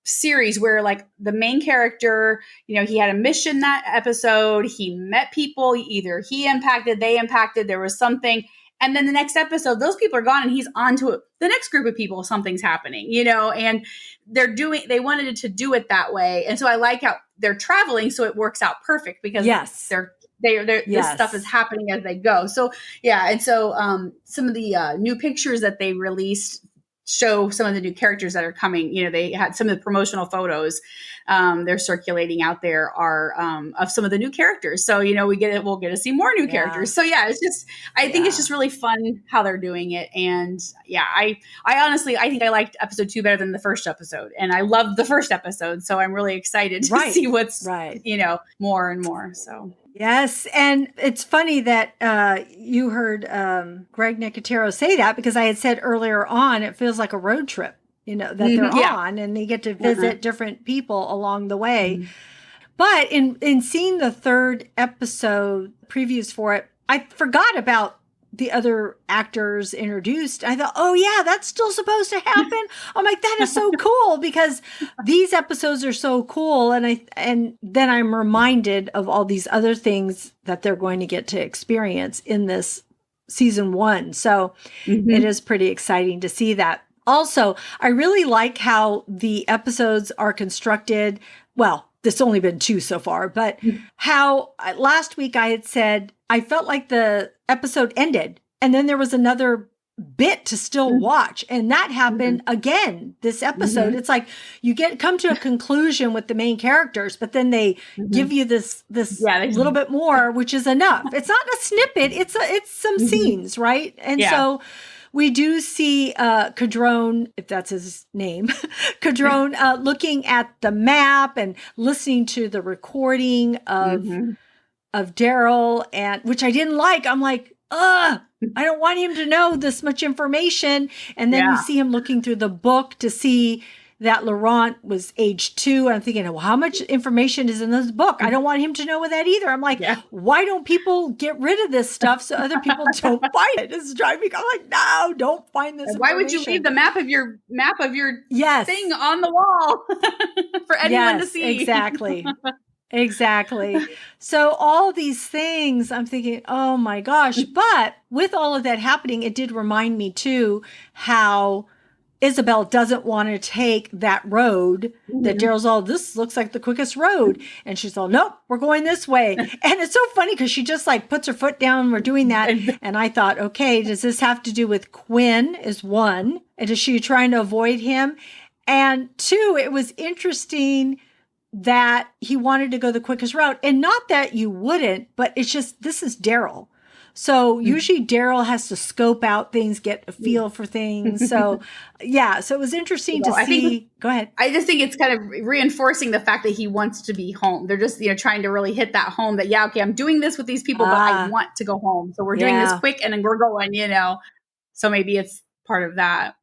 series where the main character, he had a mission that episode, he met people, either he impacted, they impacted, there was something. And then the next episode, those people are gone and he's on to the next group of people. Something's happening, and they wanted to do it that way. And so I like how they're traveling. So it works out perfect because this stuff is happening as they go. So, And so some of the new pictures that they released show some of the new characters that are coming. They had some of the promotional photos they're circulating out there are of some of the new characters. So, we'll get to see more new characters. So it's just, I think it's just really fun how they're doing it. And I honestly, I think I liked episode 2 better than the first episode, and I loved the first episode. So I'm really excited to see what's, more and more. So. Yes. And it's funny that you heard Greg Nicotero say that, because I had said earlier on, it feels like a road trip, that they're on, and they get to visit different people along the way. But in seeing the third episode previews for it, I forgot about the other actors introduced. I thought, oh yeah, that's still supposed to happen. I'm like, that is so cool, because these episodes are so cool. And then I'm reminded of all these other things that they're going to get to experience in this season 1. So it is pretty exciting to see that. Also, I really like how the episodes are constructed. Well, there's only been 2 so far, but how last week I had said, I felt like the episode ended and then there was another bit to still watch. And that happened again this episode. It's like you come to a conclusion with the main characters, but then they give you this little bit more, which is enough. It's not a snippet. It's some scenes, right? And so we do see Cadrone, if that's his name, Cadrone looking at the map and listening to the recording of Daryl, and which I didn't like. I'm like, I don't want him to know this much information. And then we see him looking through the book to see that Laurent was age 2. And I'm thinking, well, how much information is in this book? I don't want him to know that either. I'm like, why don't people get rid of this stuff so other people don't find it? This is driving me. I'm like, no, don't find this. Why would you leave the map of your thing on the wall for anyone to see? Exactly. Exactly. So all these things, I'm thinking, oh my gosh. But with all of that happening, it did remind me too how Isabelle doesn't want to take that road that Mhm. Daryl's all, this looks like the quickest road. And she's all, nope, we're going this way. And it's so funny because she just like puts her foot down. We're doing that. And I thought, okay, does this have to do with Quinn is one? And is she trying to avoid him? And two, it was interesting that he wanted to go the quickest route. And not that you wouldn't, but it's just, this is Daryl. So usually Daryl has to scope out things, get a feel for things. So yeah, so it was interesting to I see. think, Go ahead. I just think it's kind of reinforcing the fact that he wants to be home. They're just, trying to really hit that home that, yeah, okay, I'm doing this with these people, but I want to go home. So we're doing this quick and then we're going, So maybe it's part of that.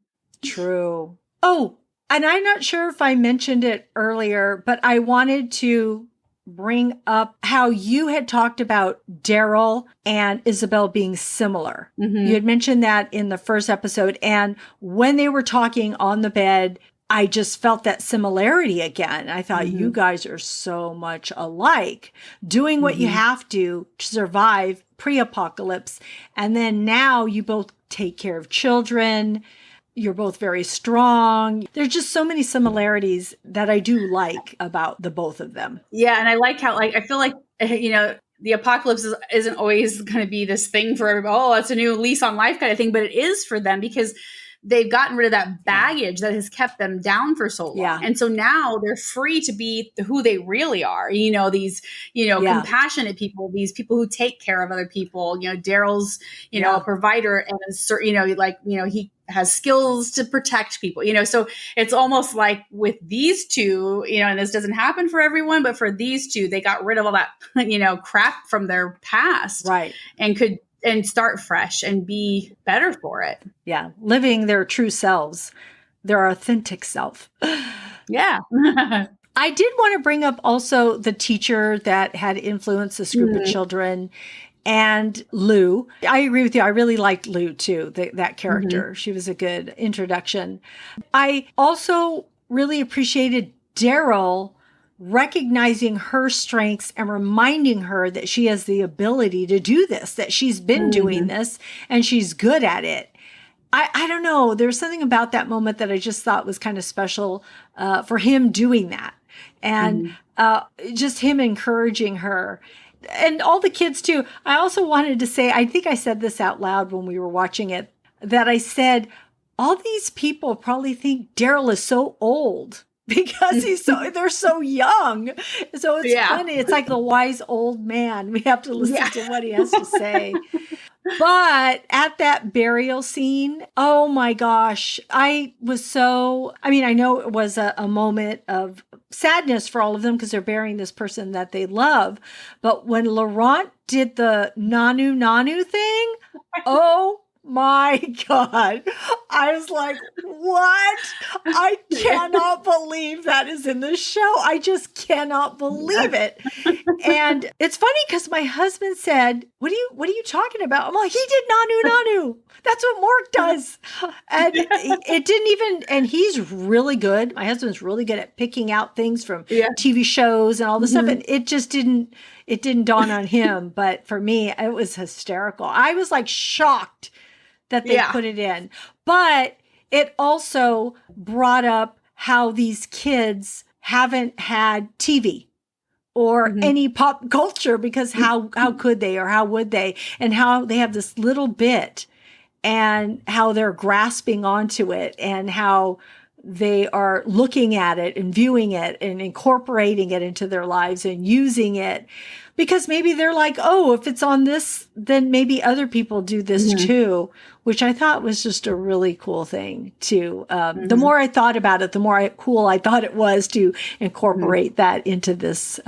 True. Oh, and I'm not sure if I mentioned it earlier, but I wanted to bring up how you had talked about Daryl and Isabelle being similar. Mm-hmm. You had mentioned that in the first episode. And when they were talking on the bed, I just felt that similarity again. I thought, you guys are so much alike, doing what you have to survive pre-apocalypse. And then now you both take care of children. You're both very strong. There's just so many similarities that I do like about the both of them. Yeah. And I like how, I feel like, the apocalypse isn't always going to be this thing for everybody. Oh, it's a new lease on life kind of thing, but it is for them because they've gotten rid of that baggage that has kept them down for so long. Yeah. And so now they're free to be who they really are. These, compassionate people, these people who take care of other people. Daryl's, a provider and he has skills to protect people, so it's almost like with these two, and this doesn't happen for everyone, but for these two, they got rid of all that, crap from their past. Right. And start fresh and be better for it. Yeah. Living their true selves, their authentic self. Yeah. I did want to bring up also the teacher that had influenced this group of children and Lou. I agree with you. I really liked Lou too, that character. She was a good introduction. I also really appreciated Daryl recognizing her strengths and reminding her that she has the ability to do this, that she's been doing this and she's good at it. I don't know. There's something about that moment that I just thought was kind of special for him doing that. And just him encouraging her. And all the kids too. I also wanted to say, I think I said this out loud when we were watching it, that I said, all these people probably think Daryl is so old because they're so young. So it's funny. It's like the wise old man. We have to listen to what he has to say. But at that burial scene, oh my gosh, I know it was a moment of sadness for all of them because they're burying this person that they love. But when Laurent did the Nanu Nanu thing, oh my God. I was like, what? I cannot believe that is in the show. I just cannot believe it. And it's funny because my husband said, what are you talking about? I'm like, he did Nanu Nanu. That's what Mork does. And it didn't even, and he's really good. My husband's really good at picking out things from TV shows and all this stuff. And it didn't dawn on him. But for me, it was hysterical. I was like shocked that they put it in. But it also brought up how these kids haven't had TV or any pop culture because how could they or how would they? And how they have this little bit and how they're grasping onto it and how they are looking at it and viewing it and incorporating it into their lives and using it. Because maybe they're like, oh, if it's on this, then maybe other people do this too, which I thought was just a really cool thing too. The more I thought about it, the more cool I thought it was to incorporate that into this,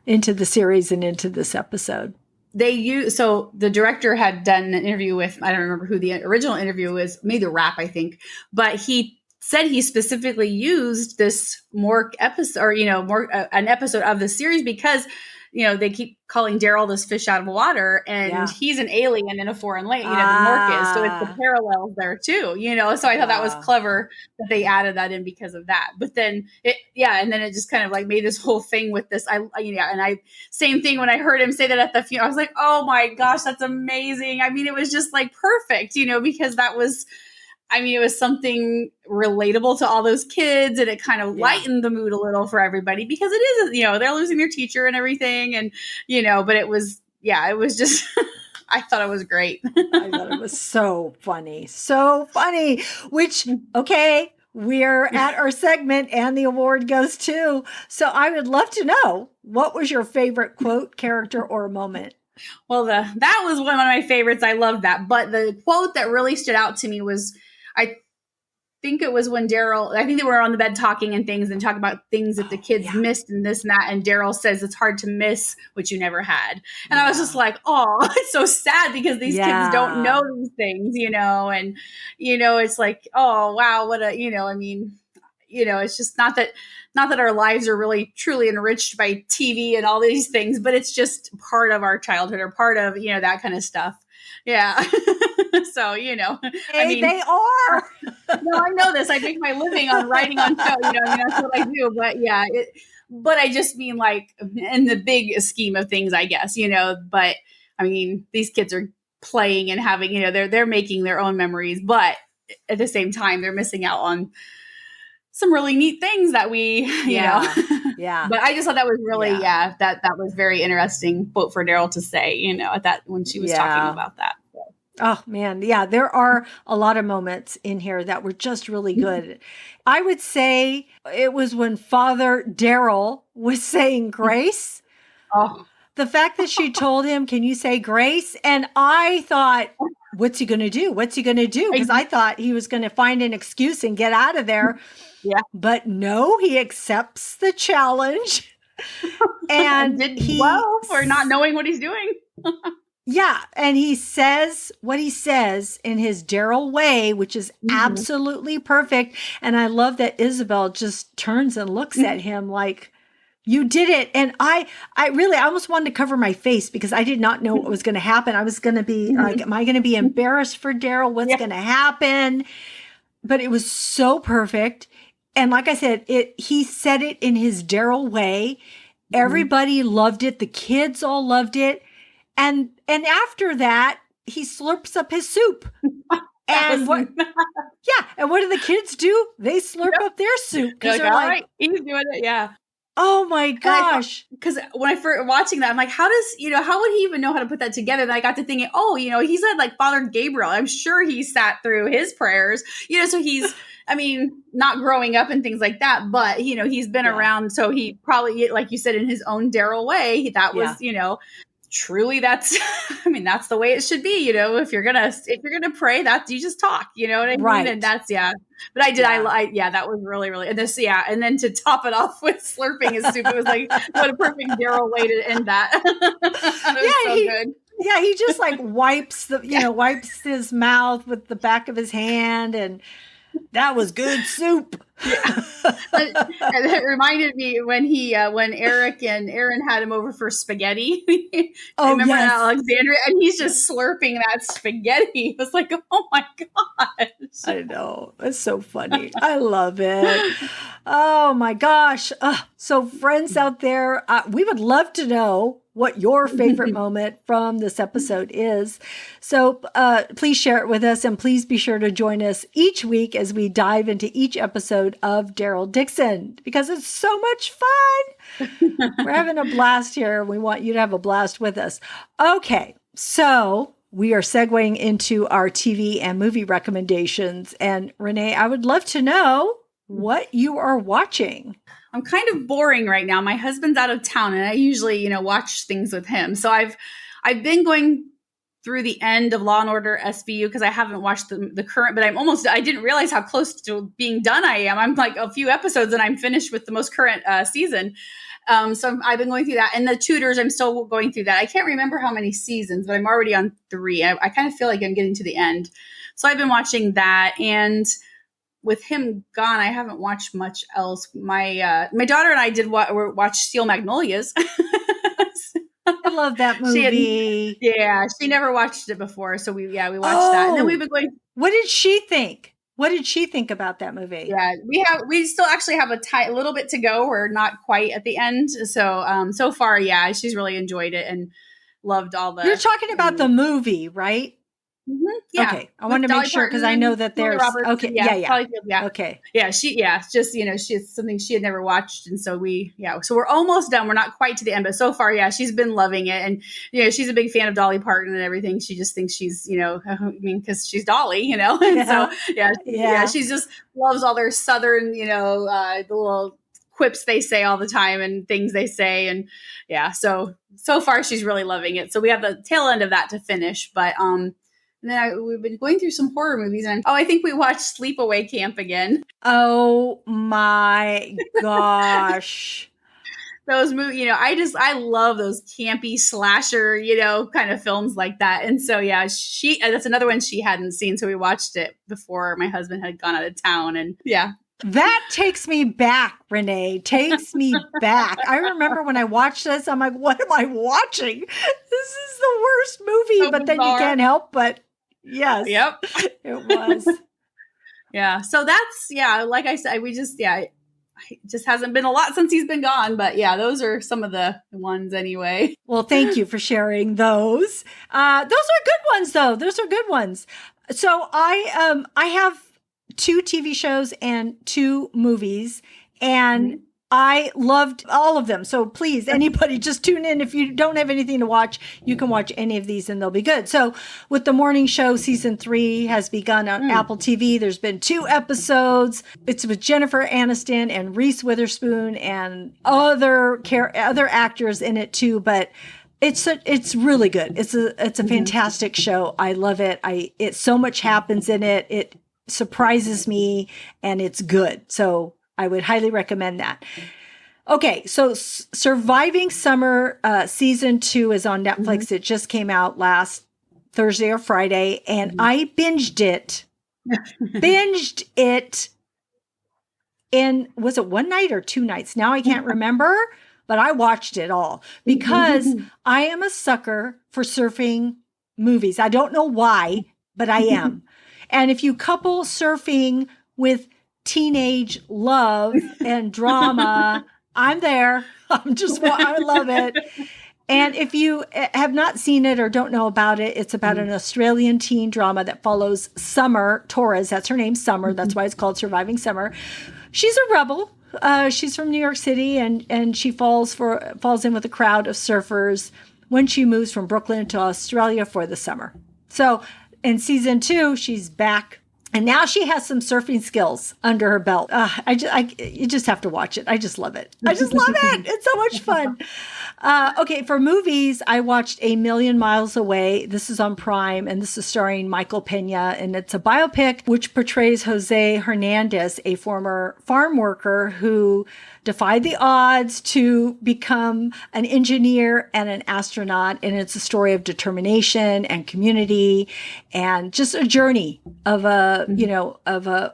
into the series and into this episode. So the director had done an interview with, I don't remember who the original interview was, maybe the Rap, I think, but he said he specifically used this Mork episode or, an episode of the series because they keep calling Daryl this fish out of water, and he's an alien in a foreign land, the Mork is. So it's the parallels there too, So I thought that was clever that they added that in because of that. But then and then it just kind of like made this whole thing with this. Same thing when I heard him say that at the funeral, I was like, oh my gosh, that's amazing. I mean, it was just like perfect, because that was, it was something relatable to all those kids, and it kind of lightened the mood a little for everybody, because it is, they're losing their teacher and everything. And, but it was just, I thought it was great. I thought it was so funny. So funny, which, okay, we're at our segment and the award goes to. So I would love to know, what was your favorite quote, character, or moment? Well, that was one of my favorites. I loved that. But the quote that really stood out to me was, I think it was when Daryl, I think they were on the bed talking and things and talking about things that the kids missed and this and that. And Daryl says, it's hard to miss what you never had. And I was just like, oh, it's so sad because these kids don't know these things, and, it's like, oh, wow. What it's just not that our lives are really truly enriched by TV and all these things, but it's just part of our childhood or part of, that kind of stuff. Yeah. So, they are. No, I know this. I make my living on writing on show, that's what I do. But but I just mean like in the big scheme of things, I guess, but these kids are playing and having, they're making their own memories, but at the same time, they're missing out on some really neat things that we, Yeah. But I just thought that was really, that was very interesting quote for Daryl to say, at that, when she was talking about that. So. Oh man. Yeah. There are a lot of moments in here that were just really good. I would say it was when Father Daryl was saying grace. Oh. The fact that she told him, can you say grace? And I thought, what's he going to do? What's he going to do? Because I thought he was going to find an excuse and get out of there. Yeah. But no, he accepts the challenge. And did well for not knowing what he's doing. Yeah. And he says what he says in his Daryl way, which is absolutely perfect. And I love that Isabelle just turns and looks at him like, you did it. And I almost wanted to cover my face because I did not know what was going to happen. I was going to be like, am I going to be embarrassed for Daryl? What's going to happen? But it was so perfect. And like I said, he said it in his Daryl way. Everybody loved it. The kids all loved it. And after that, he slurps up his soup. And what? Yeah. And what do the kids do? They slurp up their soup because they're like, right, he's doing it. Yeah. Oh my gosh. Because when I first watching that, I'm like, how would he even know how to put that together? And I got to thinking, he said like Father Gabriel. I'm sure he sat through his prayers, so he's, not growing up and things like that, but he's been around. So he probably, like you said, in his own Daryl way, that was, truly that's, that's the way it should be. If you're going to pray, that you just talk, you know what I mean? Right. And that's, but I did, that was really, really, and this, and then to top it off with slurping his soup, it was like, what a perfect Daryl way to end that. It was so good. Yeah. He just like wipes wipes his mouth with the back of his hand, and that was good soup. Yeah. And it reminded me when when Eric and Aaron had him over for spaghetti. Remember Alexandria? And he's just slurping that spaghetti. It was like, oh my gosh. I know. It's so funny. I love it. Oh my gosh. So friends out there, we would love to know what your favorite moment from this episode is. So please share it with us, and please be sure to join us each week as we dive into each episode of Daryl Dixon, because it's so much fun. We're having a blast here. We want you to have a blast with us. Okay, so we are segueing into our TV and movie recommendations. And Renee, I would love to know what you are watching. I'm kind of boring right now. My husband's out of town, and I usually, watch things with him. So I've been going through the end of Law and Order SVU because I haven't watched the current, but I didn't realize how close to being done I am. I'm like a few episodes and I'm finished with the most current season. So I've been going through that, and the Tudors, I'm still going through that. I can't remember how many seasons, but I'm already on 3. I kind of feel like I'm getting to the end. So I've been watching that, and with him gone, I haven't watched much else. My daughter and I did watch Steel Magnolias. I love that She had, movie. yeah, she never watched it before, so we watched that, and then we've been going. What did she think? What did she think about that movie? Yeah, we still actually have a little bit to go. We're not quite at the end, so so far, yeah, she's really enjoyed it and loved all You're the. talking about the movie, right? Yeah, Okay, I want with to make Dolly sure because Parton I know and that Julia there's Roberts. okay, And yeah, yeah. Dolly Field, yeah, Okay, it's just she's something she had never watched, and so so we're almost done. We're not quite to the end, but so far, yeah, she's been loving it, and she's a big fan of Dolly Parton and everything. She just thinks she's I mean, because she's Dolly, and so yeah. she just loves all their Southern, the little quips they say all the time and things they say, and yeah, so far she's really loving it. So we have the tail end of that to finish, but and then we've been going through some horror movies, and I think we watched Sleepaway Camp again. Oh my gosh. Those movies, I love those campy slasher, kind of films like that. And so, yeah, that's another one she hadn't seen. So we watched it before my husband had gone out of town. And yeah. That takes me back, Renee. Takes me back. I remember when I watched this, I'm like, what am I watching? This is the worst movie. So but then you bizarre. can't help but yes. Yep. It was. Yeah. So that's, like I said, it just hasn't been a lot since he's been gone. But yeah, those are some of the ones anyway. Well, thank you for sharing those. Those are good ones, though. Those are good ones. So I have 2 TV shows and 2 movies, and I loved all of them. So please, anybody, just tune in. If you don't have anything to watch, you can watch any of these and they'll be good. So with the morning show, season 3 has begun on Apple TV. There's been 2 episodes. It's with Jennifer Aniston and Reese Witherspoon and other actors in it too. But it's really good. It's a fantastic show. I love it. So much happens in it. It surprises me and it's good. So I would highly recommend that. Okay, so Surviving Summer season 2 is on Netflix. It just came out last Thursday or Friday, and I binged it. In, was it one night or 2 nights? Now I can't remember, but I watched it all because I am a sucker for surfing movies. I don't know why, but I am. And if you couple surfing with teenage love and drama, I'm there. I love it. And if you have not seen it or don't know about it, it's about an Australian teen drama that follows Summer Torres. That's her name, Summer. That's why it's called Surviving Summer. She's a rebel. She's from New York City, and she falls in with a crowd of surfers when she moves from Brooklyn to Australia for the summer. So in season 2, she's back. And now she has some surfing skills under her belt. You just have to watch it. I just love it. I just love it. It's so much fun. Okay, for movies, I watched A Million Miles Away. This is on Prime, and this is starring Michael Pena, and it's a biopic which portrays Jose Hernandez, a former farm worker who defied the odds to become an engineer and an astronaut. And it's a story of determination and community and just a journey of a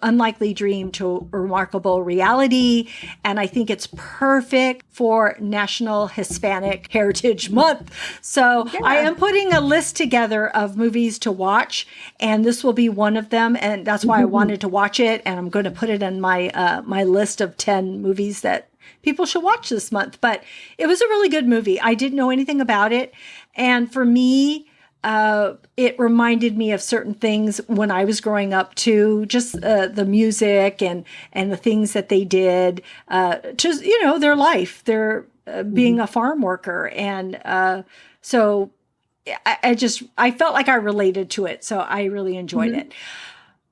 unlikely dream to a remarkable reality. And I think it's perfect for National Hispanic Heritage Month. So I am putting a list together of movies to watch, and this will be one of them. And that's why I wanted to watch it. And I'm going to put it in my my list of 10 movies that people should watch this month. But it was a really good movie. I didn't know anything about it. And for me, it reminded me of certain things when I was growing up too, just the music and the things that they did, just, their life, their being a farm worker. And so I felt like I related to it. So I really enjoyed it.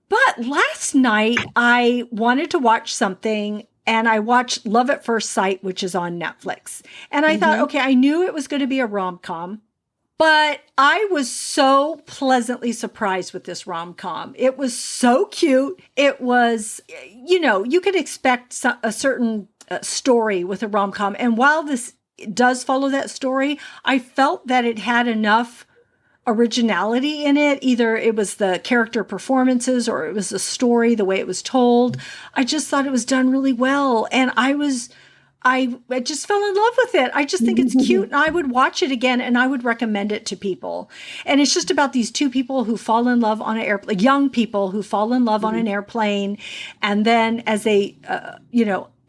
But last night I wanted to watch something, and I watched Love at First Sight, which is on Netflix. And I thought, okay, I knew it was going to be a rom-com, but I was so pleasantly surprised with this rom-com. It was so cute. It was, you could expect a certain story with a rom-com. And while this does follow that story, I felt that it had enough originality in it. Either it was the character performances or it was the story, the way it was told. I just thought it was done really well. And I was I just fell in love with it. I just think it's cute, and I would watch it again, and I would recommend it to people. And it's just about these two people who fall in love on an airplane, young people who fall in love on an airplane, and then as they,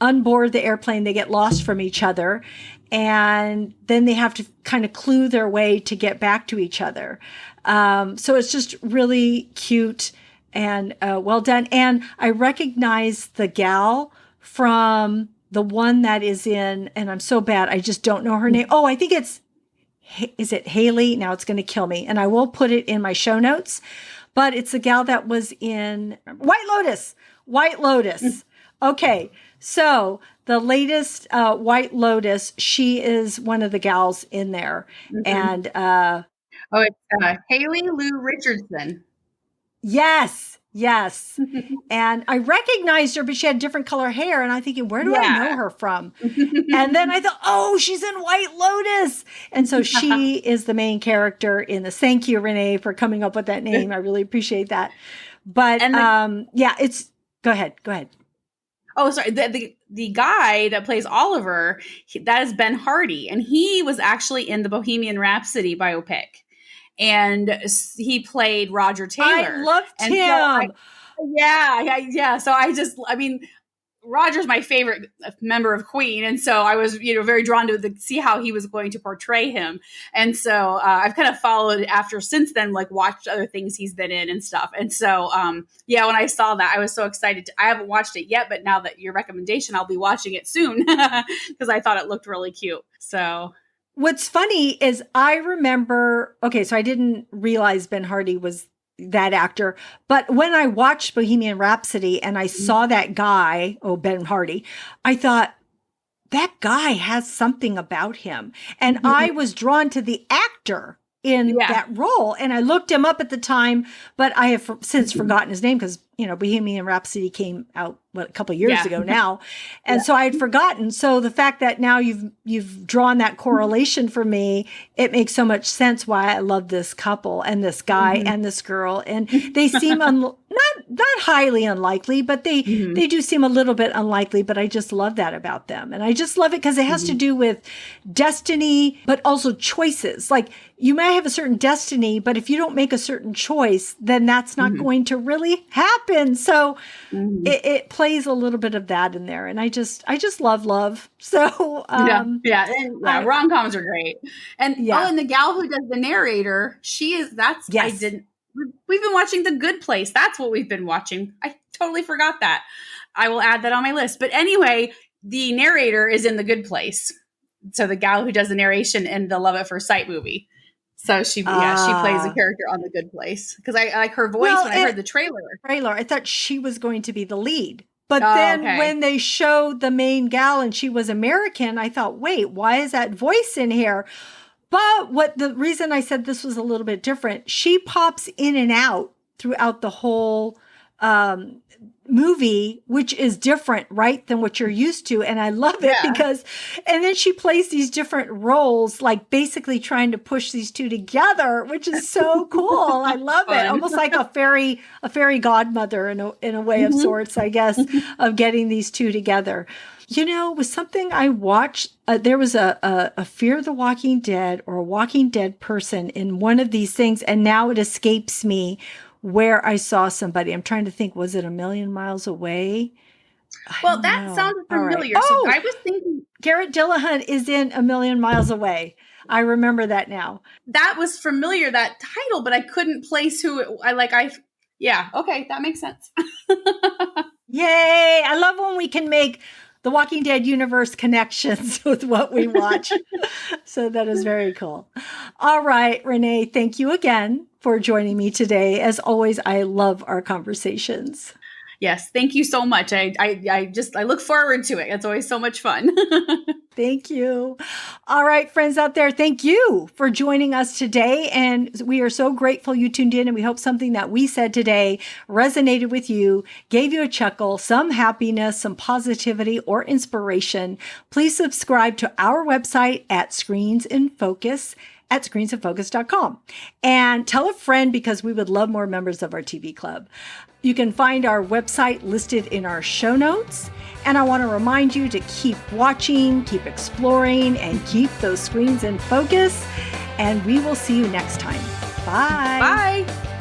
unboard the airplane, they get lost from each other, and then they have to kind of clue their way to get back to each other. So it's just really cute and well done. And I recognize the gal from the one that is in, and I'm so bad, I just don't know her name. Oh, I think is it Haley? Now it's going to kill me. And I will put it in my show notes, but it's the gal that was in White Lotus. White Lotus. Okay. So the latest White Lotus, she is one of the gals in there. And it's Haley Lou Richardson. Yes. And I recognized her, but she had different color hair. And I'm thinking, where do I know her from? And then I thought, oh, she's in White Lotus. And so she is the main character in this. Thank you, Renee, for coming up with that name. I really appreciate that. But go ahead. Oh, sorry. The guy that plays Oliver, that is Ben Hardy. And he was actually in the Bohemian Rhapsody biopic. And he played Roger Taylor. I loved him. So Roger's my favorite member of Queen. And so I was, very drawn to see how he was going to portray him. And so I've kind of followed after since then, like watched other things he's been in and stuff. And so, when I saw that, I was so excited. I haven't watched it yet, but now that your recommendation, I'll be watching it soon because I thought it looked really cute. So what's funny is I remember, so I didn't realize Ben Hardy was that actor, but when I watched Bohemian Rhapsody and I saw that guy, Ben Hardy, I thought, that guy has something about him. And I was drawn to the actor in that role. And I looked him up at the time, but I have since forgotten his name because, Bohemian Rhapsody came out a couple of years ago now. And so I had forgotten. So the fact that now you've drawn that correlation for me, it makes so much sense why I love this couple and this guy and this girl. And they seem not highly unlikely, but they do seem a little bit unlikely, but I just love that about them. And I just love it because it has to do with destiny, but also choices. Like you may have a certain destiny, but if you don't make a certain choice, then that's not going to really happen. So it plays a little bit of that in there. And I just love. So, rom-coms are great. And, and the gal who does the narrator, we've been watching The Good Place. That's what we've been watching. I totally forgot that. I will add that on my list. But anyway, the narrator is in The Good Place. So the gal who does the narration in the Love at First Sight movie. So she plays a character on The Good Place because I like her voice when I heard the trailer. I thought she was going to be the lead. But then when they showed the main gal and she was American, I thought, wait, why is that voice in here? But the reason I said this was a little bit different, she pops in and out throughout the whole movie, which is different, right, than what you're used to. And I love it because, and then she plays these different roles, like basically trying to push these two together, which is so cool. I love it. Almost like a fairy godmother in a way of sorts, I guess, of getting these two together. Was something I watched. There was a Fear the Walking Dead or a Walking Dead person in one of these things, and now it escapes me where I saw somebody. I'm trying to think, was it A Million Miles Away? Well, that sounded familiar. Right. So I was thinking Garrett Dillahunt is in A Million Miles Away. I remember that now. That was familiar, that title, but I couldn't place who it. Okay, that makes sense. Yay! I love when we can make the Walking Dead universe connections with what we watch. So that is very cool. All right, Renee, thank you again for joining me today. As always, I love our conversations. Yes, thank you so much. I look forward to it. It's always so much fun. Thank you. All right, friends out there, thank you for joining us today. And we are so grateful you tuned in, and we hope something that we said today resonated with you, gave you a chuckle, some happiness, some positivity, or inspiration. Please subscribe to our website at Screens in Focus at screensinfocus.com. And tell a friend because we would love more members of our TV club. You can find our website listed in our show notes. And I want to remind you to keep watching, keep exploring, and keep those screens in focus. And we will see you next time. Bye. Bye.